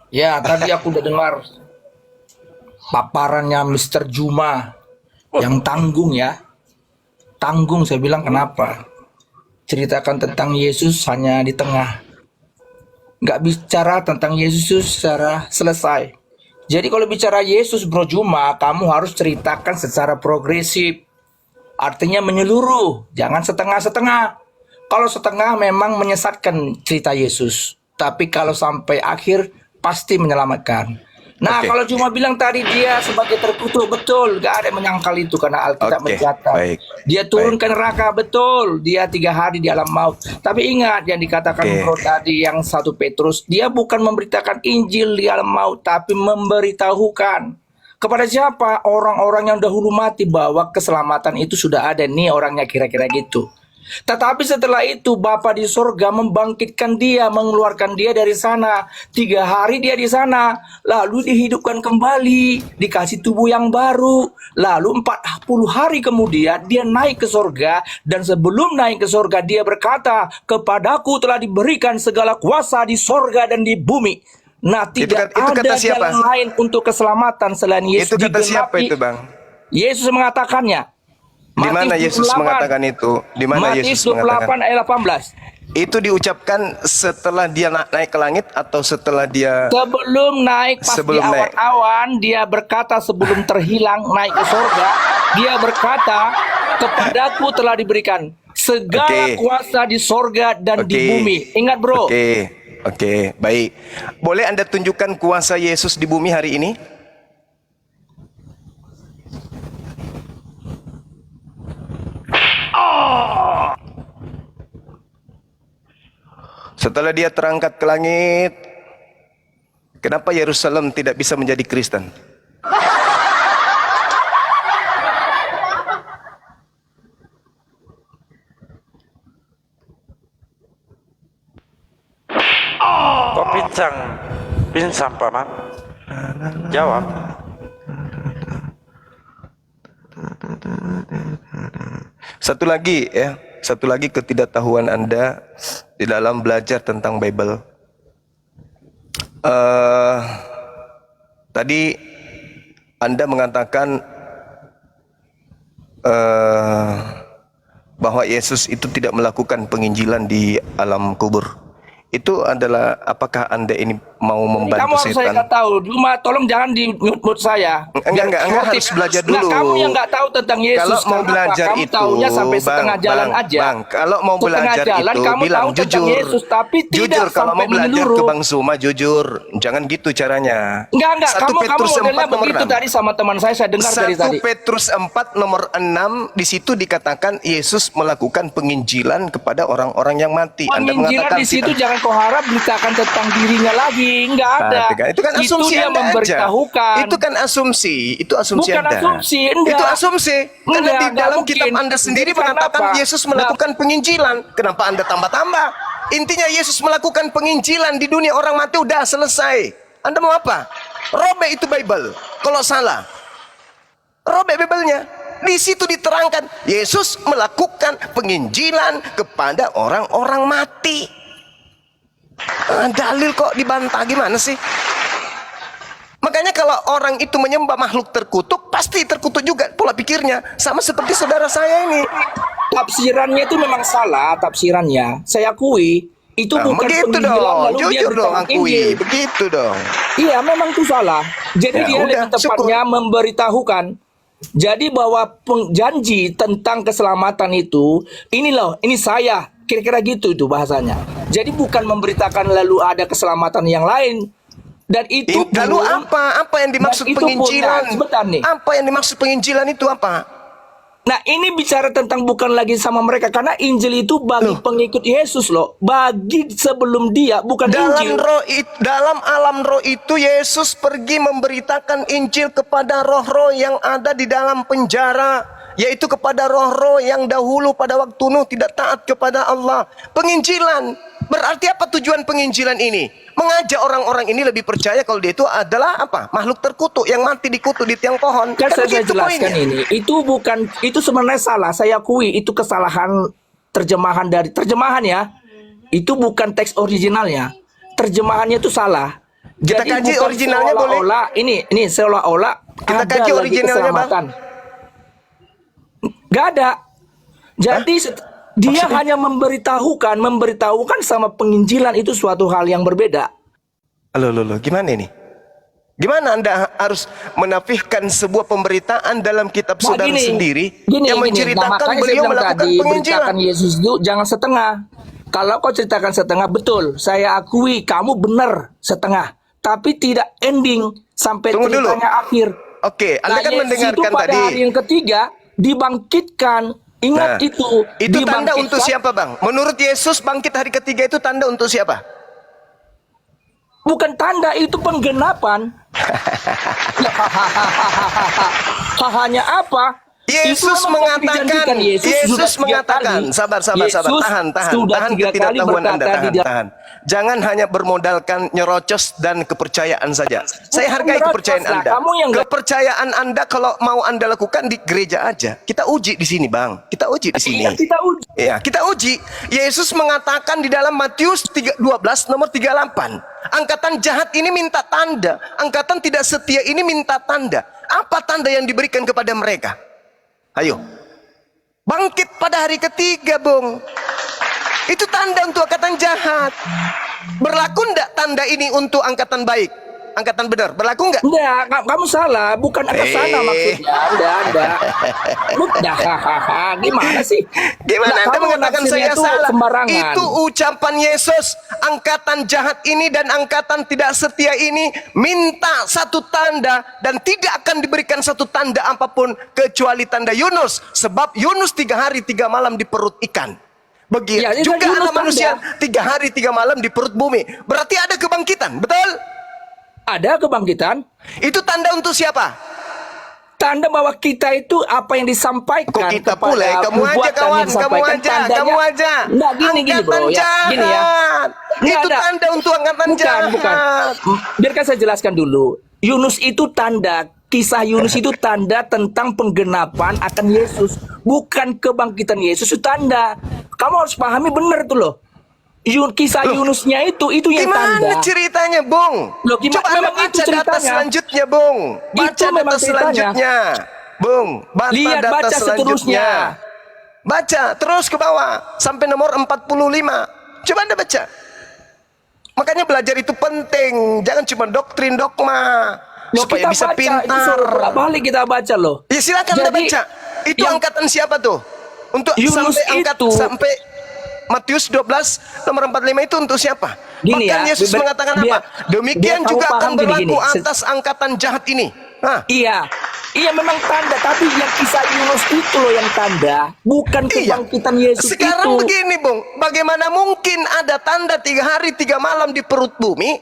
Ya, tadi aku udah dengar paparannya Mr. Juma yang tanggung ya. Tanggung, saya bilang kenapa? Ceritakan tentang Yesus hanya di tengah. Nggak bicara tentang Yesus secara selesai. Jadi kalau bicara Yesus Bro Juma, kamu harus ceritakan secara progresif. Artinya menyeluruh, jangan setengah-setengah. Kalau setengah memang menyesatkan cerita Yesus. Tapi kalau sampai akhir pasti menyelamatkan. Nah, Oke. kalau cuma bilang tadi dia sebagai terkutuk, betul. Gak ada yang menyangkal itu karena Alkitab Oke, mencatat. baik. Dia turun ke neraka, betul. Dia 3 hari di alam maut. Tapi ingat yang dikatakan Oke. Bro tadi yang 1 Petrus. Dia bukan memberitakan Injil di alam maut, tapi memberitahukan. Kepada siapa? Orang-orang yang dahulu mati bahwa keselamatan itu sudah ada. Nih orangnya kira-kira gitu. Tetapi setelah itu Bapa di sorga membangkitkan dia, mengeluarkan dia dari sana. 3 hari dia di sana, lalu dihidupkan kembali, dikasih tubuh yang baru. Lalu 40 hari kemudian dia naik ke sorga, dan sebelum naik ke sorga dia berkata, kepadaku telah diberikan segala kuasa di sorga dan di bumi. Nah, tidak itu kata ada siapa? jalan lain untuk keselamatan selain Yesus Itu kata siapa digenapi. itu, Bang? Yesus mengatakannya. Di mana Matius Yesus 28. mengatakan itu? Di mana Matius Yesus 28 mengatakan? ayat 18. Itu diucapkan setelah dia naik ke langit atau setelah dia Sebelum naik, pas Sebelum di naik. awan-awan, dia berkata sebelum terhilang naik ke sorga, dia berkata, kepadaku telah diberikan segala Oke. kuasa di sorga dan di Oke. bumi. Ingat bro, Oke, baik. Boleh Anda tunjukkan kuasa Yesus di bumi hari ini? Setelah dia terangkat ke langit, kenapa Yerusalem tidak bisa menjadi Kristen? Kok pincang Paman? Jawab. Satu lagi ketidaktahuan Anda di dalam belajar tentang Bible. Tadi Anda mengatakan bahwa Yesus itu tidak melakukan penginjilan di alam kubur. Itu adalah apakah Anda ini mau kamu membantu harus saya setan? nggak tahu. Cuma tolong jangan di mute saya. Enggak, harus belajar dulu. Nah, kamu yang nggak tahu tentang Yesus. Kalau mau kenapa? belajar kamu itu, taunya sampai setengah jalan Bang, aja. Bang, kalau mau Setengah belajar jalan, itu kamu bilang tahu tentang jujur. Yesus, tapi Jujur tidak kalau sampai mau belajar menyeluruh. ke Bang Suma jujur. Jangan gitu caranya. Enggak, 1 kamu Petrus modelnya 4 nomor begitu 6. tadi sama teman saya dengar dari 1 tadi. Petrus 4 nomor 6 di situ dikatakan Yesus melakukan penginjilan kepada orang-orang yang mati. Anda Penginjilan mengatakan di situ tidak. jangan kau harap beritakan tentang dirinya lagi, enggak ada. Itu kan asumsi dia Anda aja. memberitahukan. Itu kan asumsi. Itu asumsi Bukan Anda. asumsi, enggak. Itu asumsi. Karena Enggak, di enggak dalam mungkin. kitab Anda sendiri Jadi mengatakan kenapa? Yesus melakukan penginjilan. Kenapa Anda tambah-tambah? Intinya Yesus melakukan penginjilan di dunia orang mati udah selesai. Anda mau apa? Robek itu Bible. Kalau salah, robek Bible-nya. Di situ diterangkan Yesus melakukan penginjilan kepada orang-orang mati. Dalil kok dibantah gimana sih? Makanya kalau orang itu menyembah makhluk terkutuk, pasti terkutuk juga pola pikirnya. Sama seperti saudara saya ini. Tafsirannya itu memang salah, tafsirannya. Saya akui. Itu Nah, bukan begitu penginjilan dong, lalu dia jujur dong beritakan akui, Injil. begitu dong. Iya, memang itu salah. Jadi Ya, dia udah, lebih tepatnya memberitahukan. Jadi bahwa janji tentang keselamatan itu, ini loh, ini saya. Kira-kira gitu itu bahasanya. Jadi bukan memberitakan lalu ada keselamatan yang lain. Dan itu Lalu pun- apa? Apa yang dimaksud dan itu pun, penginjilan? nah, sebentar nih. Apa yang dimaksud penginjilan itu apa? Nah, ini bicara tentang bukan lagi sama mereka, karena Injil itu bagi pengikut Yesus loh. Bagi sebelum dia, bukan Injil. Dalam alam roh itu Yesus pergi memberitakan Injil kepada roh-roh yang ada di dalam penjara, yaitu kepada roh-roh yang dahulu pada waktu Nuh tidak taat kepada Allah. Penginjilan. Berarti apa tujuan penginjilan ini? Mengajak orang-orang ini lebih percaya kalau dia itu adalah apa? Makhluk terkutuk yang mati dikutuk di tiang pohon. Kan saya begitu jelaskan poinnya. ini. Itu bukan, itu sebenarnya salah. Saya akui itu kesalahan terjemahan dari terjemahan ya. Itu bukan teks originalnya. Terjemahannya itu salah. Kita Jadi kaji bukan originalnya boleh? seolah-olah ini seolah-olah Kita ada kaji lagi originalnya, Bang. keselamatan. Gak ada. Jadi dia hanya memberitahukan sama penginjilan itu suatu hal yang berbeda. Loh, gimana ini? Gimana Anda harus menafikan sebuah pemberitaan dalam kitab saudara sendiri yang menceritakan makanya saya beliau bilang melakukan tadi, penginjilan? beritakan Yesus itu jangan setengah. Kalau kau ceritakan setengah, betul, saya akui kamu benar setengah, tapi tidak ending sampai Tunggu dulu. ceritanya akhir. Oke, Anda kan Yesus mendengarkan itu pada tadi. hari yang ketiga dibangkitkan. Ingat itu tanda dibangkitkan. untuk siapa, Bang? Menurut Yesus bangkit hari ketiga itu tanda untuk siapa? Bukan tanda, itu penggenapan. Hanya apa? Yesus Itu memang mengatakan, dijanjikan. Yesus sudah 3 mengatakan, kali. sabar, Yesus tahan sudah 3 kali ketidaktahuan Anda, berkata di dalam tahan. Jangan hanya bermodalkan nyerocos dan kepercayaan saja. Saya hargai nyerocos kepercayaan lah, Anda. kamu yang nggak- Kepercayaan Anda kalau mau Anda lakukan di gereja aja. Kita uji di sini, Bang. Kita uji di sini. Iya, kita uji. Ya, kita uji. Yesus mengatakan di dalam Matius 12 nomor 38. Angkatan jahat ini minta tanda. Angkatan tidak setia ini minta tanda. Apa tanda yang diberikan kepada mereka? Ayo. Bangkit pada hari ketiga, Bung. Itu tanda untuk angkatan jahat. Berlaku enggak tanda ini untuk angkatan baik? Angkatan benar, berlaku enggak? Enggak, kamu salah, bukan ke sana maksudnya. Anda. Udah, gimana sih? Gimana Nah, Anda kamu mengatakan nafsirnya saya itu salah? sembarangan. Itu ucapan Yesus. Angkatan jahat ini dan angkatan tidak setia ini minta satu tanda dan tidak akan diberikan satu tanda apapun kecuali tanda Yunus. Sebab Yunus 3 hari 3 malam di perut ikan. Begitu Ya, itu juga Yunus anak manusia 3 hari 3 malam di perut bumi. Berarti ada kebangkitan, betul? Ada kebangkitan. Itu tanda untuk siapa? Tanda bahwa kita itu apa yang disampaikan. Kok kita kepada pula? Kamu aja perbuatan kawan, yang disampaikan, tandanya- kamu aja. Enggak, gini bro. Angkatan Ya, gini ya. jahat. Nggak Itu ada. tanda untuk angkatan jahat. Bukan. Biarkan saya jelaskan dulu. Yunus itu tanda. Kisah Yunus itu tanda tentang penggenapan akan Yesus. Bukan kebangkitan Yesus, itu tanda. Kamu harus pahami benar tuh loh. Kisah Yunusnya itu yang Gimana tanda. ceritanya, Bung? Loh, gimana? Coba Anda Memang itu baca data ceritanya. selanjutnya, Bung. Baca Itu memang data ceritanya. selanjutnya. Bung, Lihat, data baca selanjutnya. seterusnya. Baca terus ke bawah sampai nomor 45. Coba Anda baca. Makanya belajar itu penting. Jangan cuma doktrin dogma. Loh, Supaya kita bisa baca, itu pintar. suruh bolak-balik kita baca loh. Ya silakan Anda Jadi, baca. Itu yang- angkatan siapa tuh? Untuk Yunus itu- sampai Matius 12 nomor 45 itu untuk siapa? Gini Bahkan ya, Yesus mengatakan apa? biar Demikian kamu juga akan paham gini, berlaku gini. atas angkatan jahat ini. Hah? Iya memang tanda, tapi yang kisah Yunus itu loh yang tanda, bukan kebangkitan Yesus Sekarang itu. begini, Bung. Bagaimana mungkin ada tanda 3 hari 3 malam di perut bumi?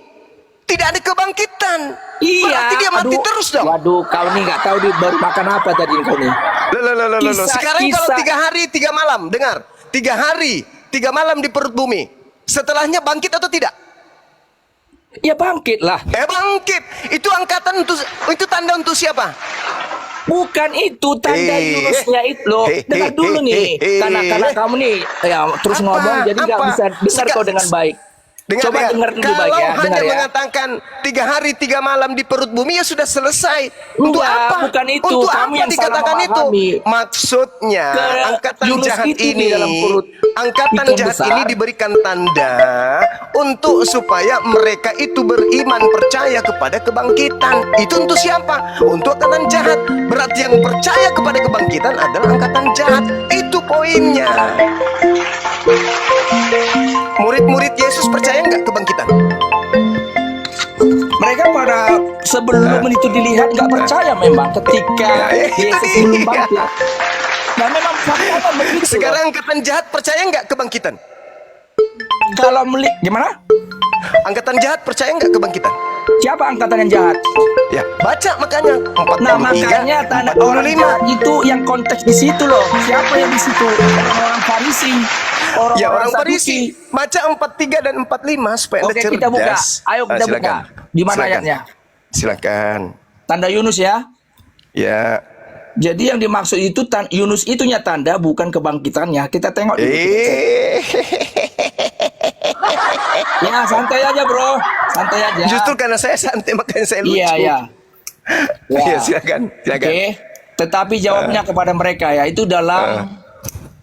Tidak ada kebangkitan. Iya. Berarti dia mati terus dong. Waduh, kau nih nggak tahu dia baru makan apa tadi kau nih. Loh. Sekarang kalau Kisah- 3 hari 3 malam, dengar. 3 hari 3 malam di perut bumi. Setelahnya bangkit atau tidak? Ya bangkit lah. Bangkit. Itu angkatan untuk, itu tanda untuk siapa? Bukan itu tanda Yunusnya itu loh. Dengar dulu nih, karena kamu nih ya terus Apa? ngomong jadi nggak Apa? bisa dengar kau dengan baik. Coba dengar dulu baik ya, Kalau dengar hanya ya. mengatakan 3 hari 3 malam di perut bumi ya sudah selesai. Untuk Enggak, apa? bukan itu. Untuk Kamu apa yang salah dikatakan itu? memahami. Maksudnya angkatan Yunus jahat itu di ini, dalam perut angkatan ikan jahat besar. ini diberikan tanda untuk supaya mereka itu beriman percaya kepada kebangkitan. Itu untuk siapa? Untuk angkatan jahat. Berarti yang percaya kepada kebangkitan adalah angkatan jahat. Itu poinnya. Murid-murid Yesus percaya nggak kebangkitan? Mereka pada sebelum itu dilihat nggak percaya memang ketika Nah, itu Yesus dia. belum bangkit. Nah faktanya begitu. Sekarang angkatan jahat percaya nggak kebangkitan? Kalau gimana? Angkatan jahat percaya nggak kebangkitan? Siapa angkatan yang jahat? Ya, baca makanya 43, Nah makanya tanda orang 45. jahat itu yang konteks di situ loh. Siapa yang di situ? Orang-orang Farisi. Ya orang Saduki. Farisi. Baca 43 dan 45 supaya Anda Oke, cerdas. kita buka. Ayo kita silakan. buka. Di mana Silakan. ayatnya? Silakan. Tanda Yunus ya. Ya. Jadi yang dimaksud itu Yunus itunya tanda bukan kebangkitannya. Kita tengok dulu. Ya santai aja bro, santai aja. Justru karena saya santai makanya saya lucu. Iya ya. Iya, silakan. Silakan. Oke. Tetapi jawabnya kepada mereka ya itu dalam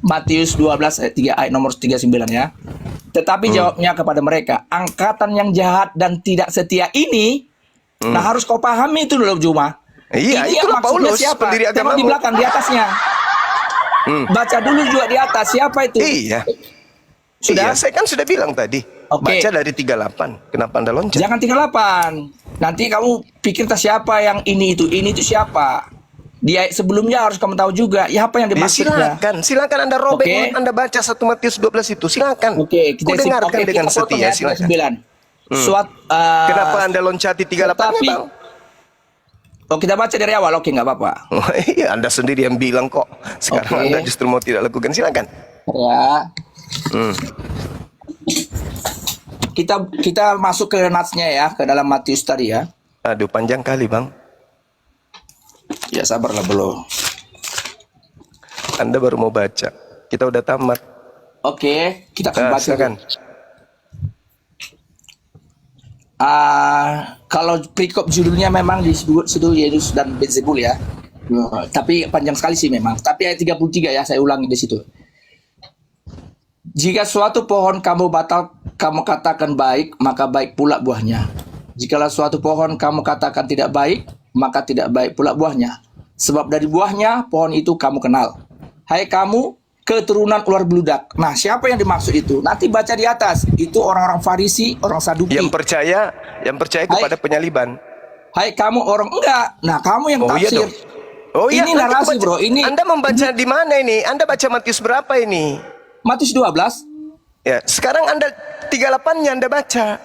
Matius 12 ayat nomor 39 ya. Tetapi jawabnya kepada mereka, angkatan yang jahat dan tidak setia ini, nah harus kau pahami itu loh Juma. Iya, Ini itulah yang maksudnya Paulus, siapa? pendiri Tengok agamamu. di belakang, di atasnya. Baca dulu juga di atas, siapa itu? Iya. Sudah? Iya, saya kan sudah bilang tadi. Oke. Baca dari 38. Kenapa Anda loncat? Jangan 38. Nanti kamu pikir tak siapa yang ini itu siapa? Di ayat sebelumnya harus kamu tahu juga. Ya apa yang Ya dimaksudnya? silakan Anda robek Oke. mulut Anda baca 1 Matius 12 itu. Silakan. Oke, Ku dengarkan dengan kita potong setia, ya, silakan. 39. Kenapa Anda loncati 38 Tetapi- Bang? Oh, kita baca dari awal. Oke, nggak apa-apa. Oh, iya, Anda sendiri yang bilang kok. Sekarang Oke. Anda justru mau tidak lakukan. Silakan. Ya. Kita masuk ke natsnya ya, ke dalam Matius tadi ya. Aduh, panjang kali, Bang. Ya sabarlah belum. Anda baru mau baca. Kita udah tamat. Oke, kita akan baca. Silakan. Kalau perikop judulnya memang disebut situ Yesus dan Beelzebul ya. Tapi panjang sekali sih memang. Tapi ayat 33 ya, saya ulangi di situ. Jika suatu pohon kamu katakan baik, maka baik pula buahnya. Jikalau suatu pohon kamu katakan tidak baik, maka tidak baik pula buahnya. Sebab dari buahnya pohon itu kamu kenal. Hai kamu keturunan ular beludak. Nah, siapa yang dimaksud itu? Nanti baca di atas. Itu orang-orang Farisi, orang Saduki. Yang percaya kepada penyaliban. Hai kamu orang enggak. Nah, kamu yang Oh iya tafsir. dong. Oh iya, Ini nanti narasi, aku baca. bro. Ini Anda membaca di mana ini? Anda baca Matius berapa ini? Matius 12. Ya, sekarang Anda 38-nya Anda baca.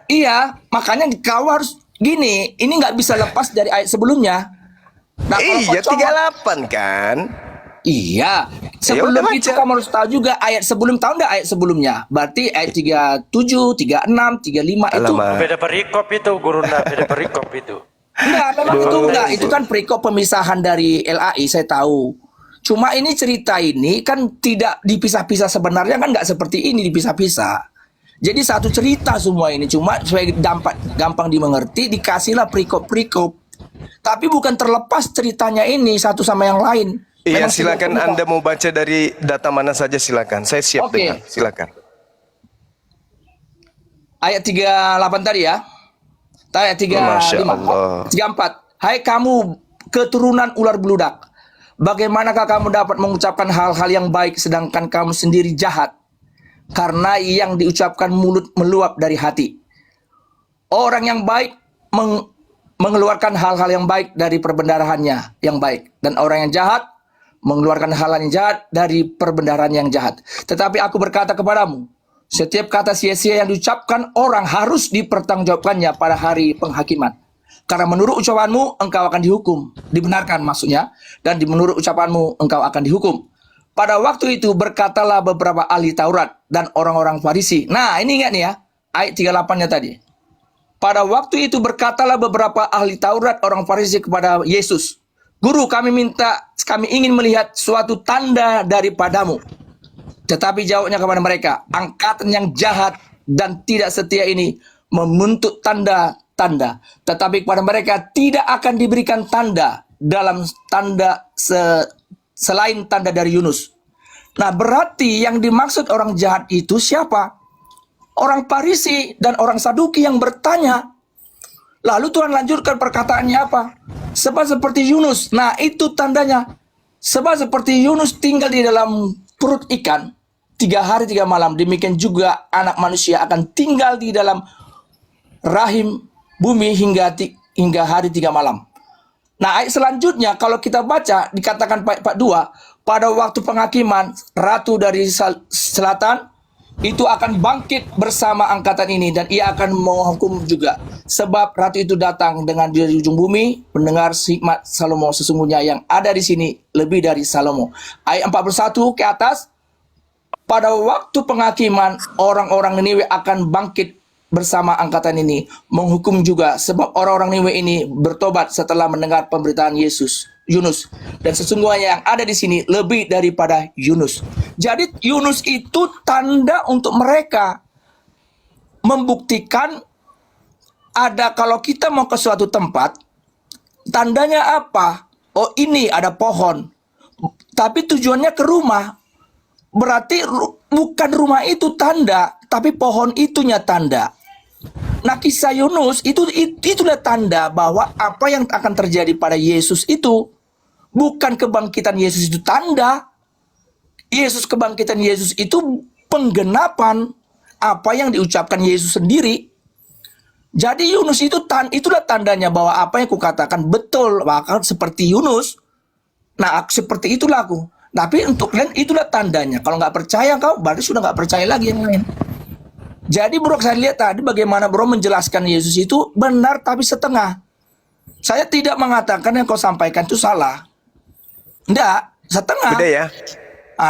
Iya, makanya kau harus gini. Ini nggak bisa lepas dari ayat sebelumnya. Nah, kalau Iya, kau coba- 38 kan? Iya. Ya udah, Sebelum itu baca. kamu harus tahu juga ayat sebelum, tahu nggak ayat sebelumnya? Berarti ayat 37, 36, 35 itu. Alamak. Beda perikop itu, Gurunda. Beda perikop itu. Enggak, memang itu enggak. Itu kan perikop pemisahan dari LAI, saya tahu. Cuma ini cerita ini kan tidak dipisah-pisah sebenarnya kan nggak seperti ini dipisah-pisah. Jadi satu cerita semua ini cuma supaya gampang dimengerti dikasihlah perikop-perikop. Tapi bukan terlepas ceritanya ini satu sama yang lain. Iya, Memang silakan tidak Anda mau baca dari data mana saja silakan. Saya siap Oke. dengar. Silakan. Ayat 38 tadi ya. Ayat Masya 35. Allah. 34. Hai kamu keturunan ular beludak. Bagaimanakah kamu dapat mengucapkan hal-hal yang baik sedangkan kamu sendiri jahat? Karena yang diucapkan mulut meluap dari hati. Orang yang baik mengeluarkan hal-hal yang baik dari perbendarahannya yang baik. Dan orang yang jahat mengeluarkan hal-hal yang jahat dari perbendaharaan yang jahat. Tetapi aku berkata kepadamu, setiap kata sia-sia yang diucapkan orang harus dipertanggungjawabkannya pada hari penghakiman. Karena menurut ucapanmu engkau akan dihukum. Dibenarkan maksudnya. Dan menurut ucapanmu engkau akan dihukum. Pada waktu itu berkatalah beberapa ahli Taurat dan orang-orang Farisi. Nah ini ingat nih ya. Ayat 38-nya tadi. Pada waktu itu berkatalah beberapa ahli Taurat orang Farisi kepada Yesus. Guru, kami ingin melihat suatu tanda daripadamu. Tetapi jawabnya kepada mereka, angkatan yang jahat dan tidak setia ini menuntut tanda-tanda. Tetapi kepada mereka tidak akan diberikan tanda dalam tanda selain tanda dari Yunus. Nah, berarti yang dimaksud orang jahat itu siapa? Orang Farisi dan orang Saduki yang bertanya. Lalu Tuhan lanjutkan perkataannya apa? Sebab seperti Yunus. Nah, itu tandanya. Sebab seperti Yunus tinggal di dalam perut ikan 3 hari 3 malam. Demikian juga anak manusia akan tinggal di dalam rahim bumi hingga hari 3 malam. Nah, ayat selanjutnya kalau kita baca dikatakan Pak 2, pada waktu penghakiman, ratu dari selatan itu akan bangkit bersama angkatan ini dan ia akan menghukum juga. Sebab ratu itu datang dengan dari ujung bumi mendengar hikmat Salomo. Sesungguhnya yang ada di sini lebih dari Salomo. Ayat 41 ke atas. Pada waktu penghakiman, orang-orang Niniwe akan bangkit bersama angkatan ini menghukum juga, sebab orang-orang Niniwe ini bertobat setelah mendengar pemberitaan Yunus, dan sesungguhnya yang ada di sini lebih daripada Yunus. Jadi Yunus itu tanda untuk mereka membuktikan ada, kalau kita mau ke suatu tempat, tandanya apa? Oh, ini ada pohon, tapi tujuannya ke rumah. Berarti bukan rumah itu tanda, tapi pohon itunya tanda. Nah, kisah Yunus itulah tanda bahwa apa yang akan terjadi pada Yesus itu bukan kebangkitan Yesus itu tanda. Kebangkitan Yesus itu penggenapan apa yang diucapkan Yesus sendiri. Jadi Yunus itu itulah tandanya bahwa apa yang kukatakan betul, bahkan seperti Yunus. Nah, seperti itulah aku. Tapi untuk kalian itulah tandanya. Kalau nggak percaya kau, berarti sudah nggak percaya lagi yang lain. Jadi bro, saya lihat tadi bagaimana bro menjelaskan Yesus itu benar tapi setengah. Saya tidak mengatakan yang kau sampaikan itu salah. Enggak, setengah. Beda ya.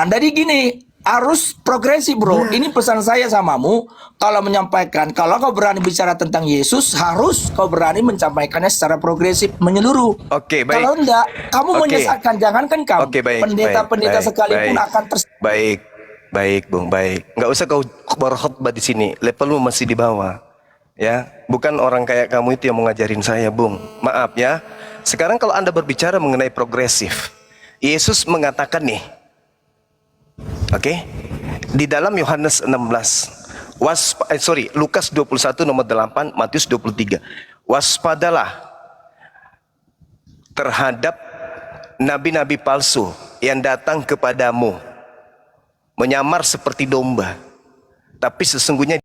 Jadi gini, harus progresif bro. Ini pesan saya samamu. Kalau menyampaikan, kalau kau berani bicara tentang Yesus, harus kau berani menyampaikannya secara progresif, menyeluruh. Oke, baik. Kalau enggak, kamu Oke. menyesatkan. Jangankan kamu, Oke, baik, pendeta-pendeta baik, sekalipun baik. akan Baik, Bung, baik. Nggak usah kau berkhotbah di sini. Levelmu masih di bawah. Ya, bukan orang kayak kamu itu yang mau ngajarin saya, Bung. Maaf ya. Sekarang kalau Anda berbicara mengenai progresif, Yesus mengatakan nih, oke, di dalam Yohanes 16, Lukas 21 nomor 8, Matius 23. Waspadalah terhadap nabi-nabi palsu yang datang kepadamu, menyamar seperti domba, tapi sesungguhnya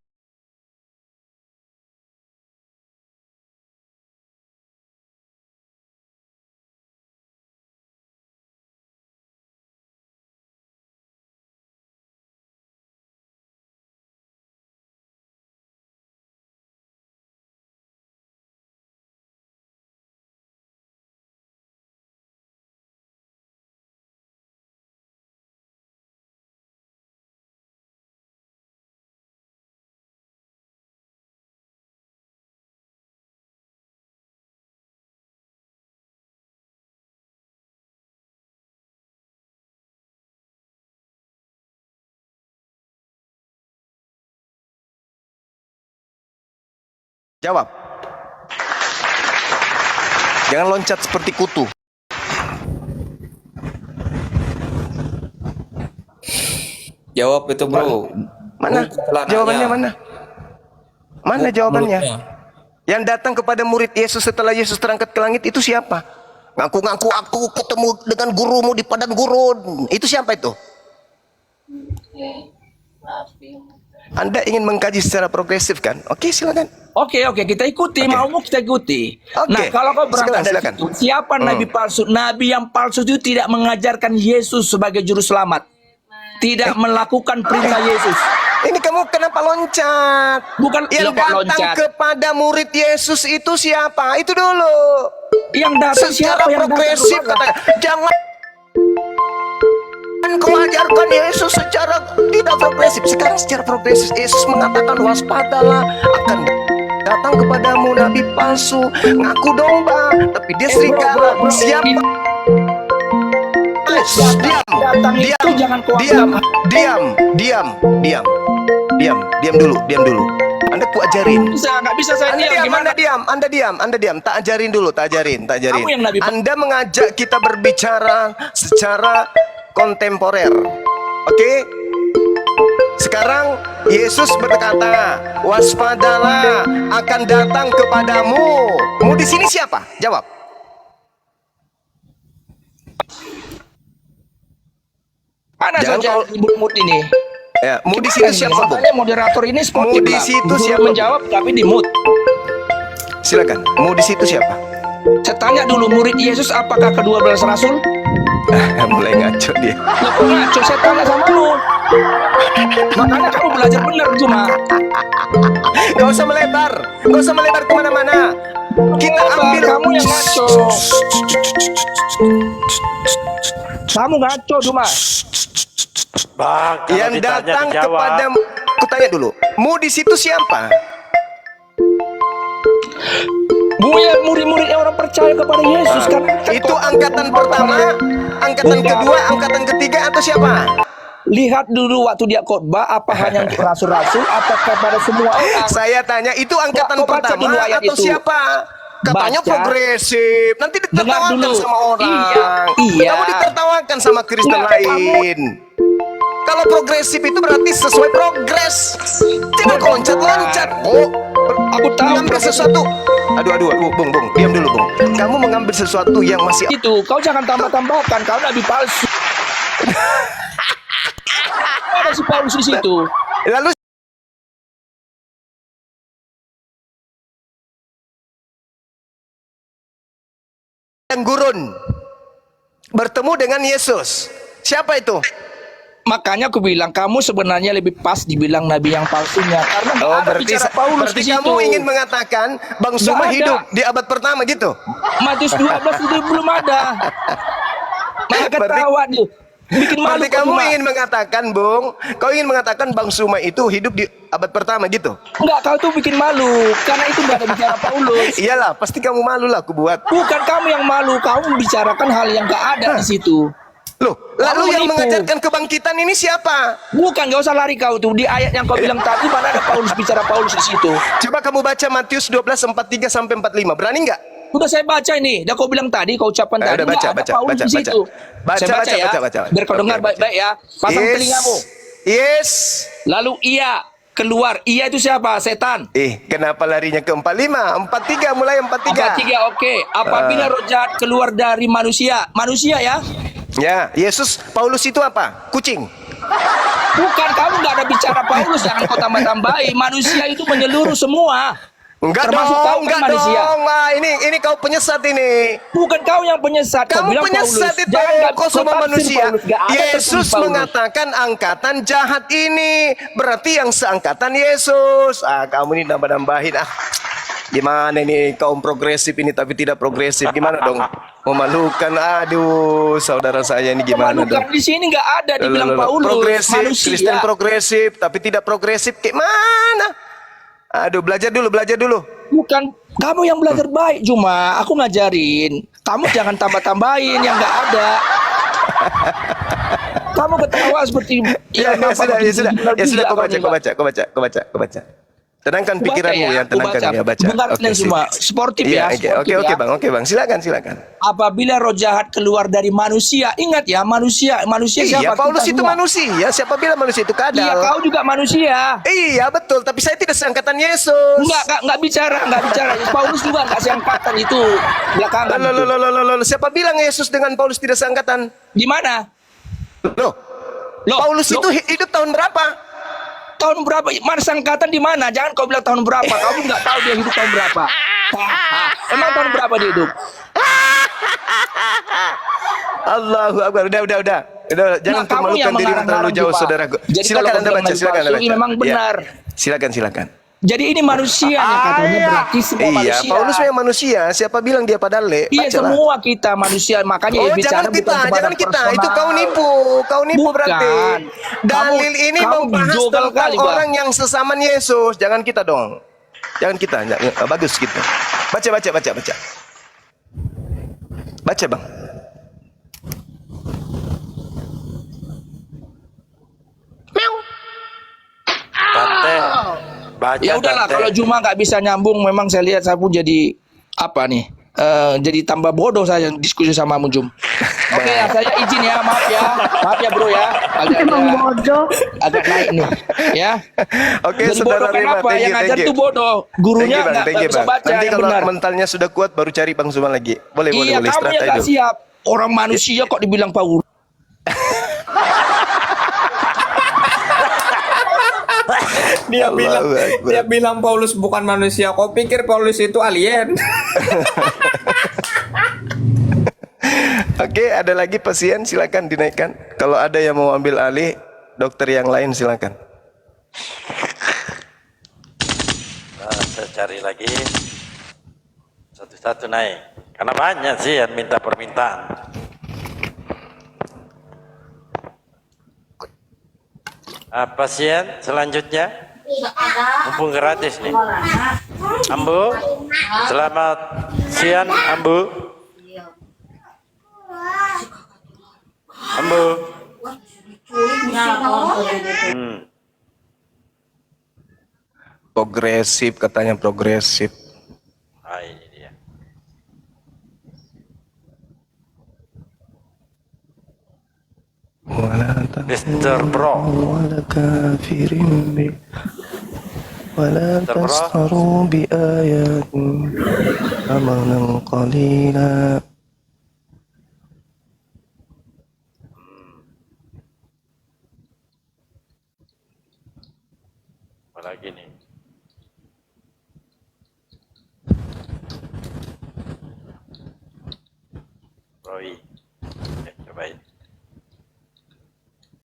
jawab. Jangan loncat seperti kutu. Jawab itu bro. Mana? Jawabannya mana? Mana jawabannya? Yang datang kepada murid Yesus setelah Yesus terangkat ke langit itu siapa? Ngaku-ngaku aku ketemu dengan gurumu di padang gurun. Itu siapa itu? Anda ingin mengkaji secara progresif kan? Oke, silakan. Oke, kita ikuti. Maumu kita ikuti. Oke. Nah, kalau kau berangkat dari Silakan. situ, siapa nabi palsu? Nabi yang palsu itu tidak mengajarkan Yesus sebagai juru selamat. Tidak melakukan perintah Yesus. Ini kamu kenapa loncat? Bukan Yang kok datang loncat. kepada murid Yesus itu siapa? Itu dulu. Yang datang Secara siapa yang datang progresif kepada? katanya. Jangan kau ajarkan Yesus secara tidak progresif. Sekarang secara progresif Yesus mengatakan waspadalah, akan datang kepadamu nabi palsu, ngaku domba tapi dia serigala. Siapa? Datang itu jangan kau Diam dulu. Anda ku ajarin. nggak bisa saya diam. Gimana? Anda diam. Tak ajarin dulu. Kamu yang Nabi. Anda mengajak kita berbicara secara kontemporer. Oke? Sekarang Yesus berkata, waspadalah, akan datang kepadamu. Mu di sini siapa? Jawab. Mana Jangan saja kau- mood ini? Ya, mu di sini siapa, Bung? Makanya moderator ini sportif. Mau di Bang. situ Disuruh siapa, menjawab tapi di mood. Silakan. Mu di situ siapa? Saya tanya dulu, murid Yesus apakah ke-12 rasul? Mulai ngaco dia. Lah kok ngaco, saya tanya sama lu. Makanya kamu belajar benar Juma. Gak usah melebar, gak usah melebar kemana-mana. Kita ambil. Kamu yang ngaco. Kamu ngaco Juma. Bang, kalau Yang ditanya datang dijawab. kepada, kutanya dulu, mu di situ siapa? Ya murid-muridnya orang percaya kepada Yesus kan. Itu angkatan pertama, angkatan kedua, angkatan ketiga atau siapa? Lihat dulu waktu dia khotbah, apa hanya untuk rasul-rasul atau kepada semua orang? Saya tanya, itu angkatan Kok baca pertama dulu ayat atau itu? siapa? Katanya Baca. progresif, nanti Dengar ditertawakan dulu. sama orang. Iya. Kamu ditertawakan sama Kristen Nggak, lain. Kalau progresif itu berarti sesuai progres. Jangan kau loncat-loncat. Oh, Aku tahu mengambil progresif. sesuatu. Aduh, Bung, diam dulu, Bung. Kamu mengambil sesuatu yang masih Itu, kau jangan tambah-tambahkan, kau nabi palsu. Ada si Paulus di situ. lalu yang gurun bertemu dengan Yesus. Siapa itu? Makanya aku bilang kamu sebenarnya lebih pas dibilang nabi yang palsunya karena nggak Oh, ada bicara Paulus berarti di situ. kamu ingin mengatakan Bang Suma Nggak ada. hidup di abad pertama gitu? Matius 12 itu belum ada. Malah ketawa dia. Bikin malu Berarti kau kamu cuma. ingin mengatakan, Bung, kau ingin mengatakan Bang Suma itu hidup di abad pertama gitu? Enggak, kau tuh bikin malu karena itu nggak ada bicara Paulus. Iyalah, pasti kamu malu lah aku buat. Bukan kamu yang malu, kamu membicarakan hal yang nggak ada di situ. Loh, lalu yang menipu. mengajarkan kebangkitan ini siapa? Bukan, nggak usah lari kau tuh di ayat yang kau bilang tadi mana ada Paulus bicara Paulus di situ. Coba kamu baca Matius 12 43 sampai 45. Berani nggak? Udah saya baca ini, udah kau bilang tadi, kau ucapkan tadi Udah baca, nggak ada baca, Paulus baca, di situ. baca. Saya Baca, ya, baca. biar kau Oke, dengar baca. baik-baik ya. Pasang telingamu. Yes. Lalu ia keluar, ia itu siapa? Setan. Kenapa larinya ke 45? 43, mulai 43. 43, oke. Apabila roh jahat keluar dari manusia ya? Ya, Yesus, Paulus itu apa? Kucing. Bukan, kamu nggak ada bicara Paulus, jangan kau tambah-tambahi. Manusia itu menyeluruh semua. Enggak Termasuk dong, kau kan enggak manusia. dong. Wah, ini kau penyesat ini. Bukan kau yang penyesat. Kau Kamu bilang penyesat Paulus. itu, Jangan kau semua tafsir manusia. Paulus. Nggak ada Yesus tertulis Paulus. mengatakan angkatan jahat ini. Berarti yang seangkatan Yesus. Kamu ini nambah-nambahin. Gimana ini kaum progresif ini tapi tidak progresif. Gimana dong? Memalukan. Aduh, saudara saya ini gimana dong? Bukan, di sini nggak ada dibilang Paulus. Progresif, Manusia. Kristen progresif tapi tidak progresif. Kayak mana? Aduh, belajar dulu. Bukan, kamu yang belajar baik cuma aku ngajarin. Kamu jangan tambah-tambahin yang nggak ada. Kamu ketawa seperti Ya sudah, kau baca. Tenangkan Baca pikiranmu ya, tenangkan ya, baca. Dengarkan semua, sportif ya. Oke, sportif ya. Oke, Bang. Silakan. Apabila roh jahat keluar dari manusia, ingat ya, manusia Iya, siapa? Paulus Kita itu semua. manusia. Siapa bilang manusia itu kadal? Iya, kau juga manusia. Iya, betul, tapi saya tidak seangkatan Yesus. Enggak bicara. Paulus juga enggak seangkatan itu belakangan. Loh, siapa bilang Yesus dengan Paulus tidak seangkatan? Di mana? Loh, Paulus itu hidup tahun berapa? Tahun berapa? Mana seangkatan di mana? Jangan kau bilang tahun berapa. Kamu nggak tahu dia hidup tahun berapa. Emang tahun berapa dia hidup? Allahu Akbar. Udah. Jangan kamu yang permalukan diri terlalu mengarang-arang jauh, juga. saudaraku. Jadi Silakan kalau Anda kau baca, bilang silakan Anda palsu, baca. memang benar. Ya. Silakan. Jadi ini manusia katanya berarti semua Iya, manusia. Paulus memang manusia. Siapa bilang dia padale? Iya, Bacalah. semua kita manusia. Makanya Oh, bicara jangan kita. bukan kepada Itu kau nipu. Bukan. Berarti. Dalil ini kamu membahas jogal tentang kali, Bang. orang yang sesaman Yesus. Jangan kita dong. Jangan kita. Bagus gitu. Baca. Baca, Bang. Tante, baca Ya udahlah, Tante. kalau Juma nggak bisa nyambung, memang saya lihat saya pun jadi apa nih? Jadi tambah bodoh saya diskusi sama Jum. Oke ya, saya izin ya, maaf ya bro ya, agak naik nih, ya. Oke, Jadi saudara bodoh Rema, kenapa? thank Yang you, ngajar thank you. itu bodoh, gurunya Thank you, nggak bisa Bang. baca Nanti yang kalau benar. mentalnya sudah kuat baru cari Bang Suman lagi. Boleh. Iya, kamu Istirahat yang aja nggak dulu. siap. Orang manusia kok dibilang Paulus. Allahu Akbar. Dia bilang Paulus bukan manusia. Kau pikir Paulus itu alien? Oke, ada lagi pasien, silakan dinaikkan. Kalau ada yang mau ambil alih, dokter yang lain silakan. Nah, saya cari lagi. Satu-satu naik. Karena banyak sih yang minta permintaan. Pasien selanjutnya. Mumpung gratis nih. Ambu, selamat siang Ambu. Ambu. Progresif, katanya progresif. Ah, ini dia. Mr. Bro. ولا تسخروا بآياتي ثمنا قليلا. Apalagi nih. Roy.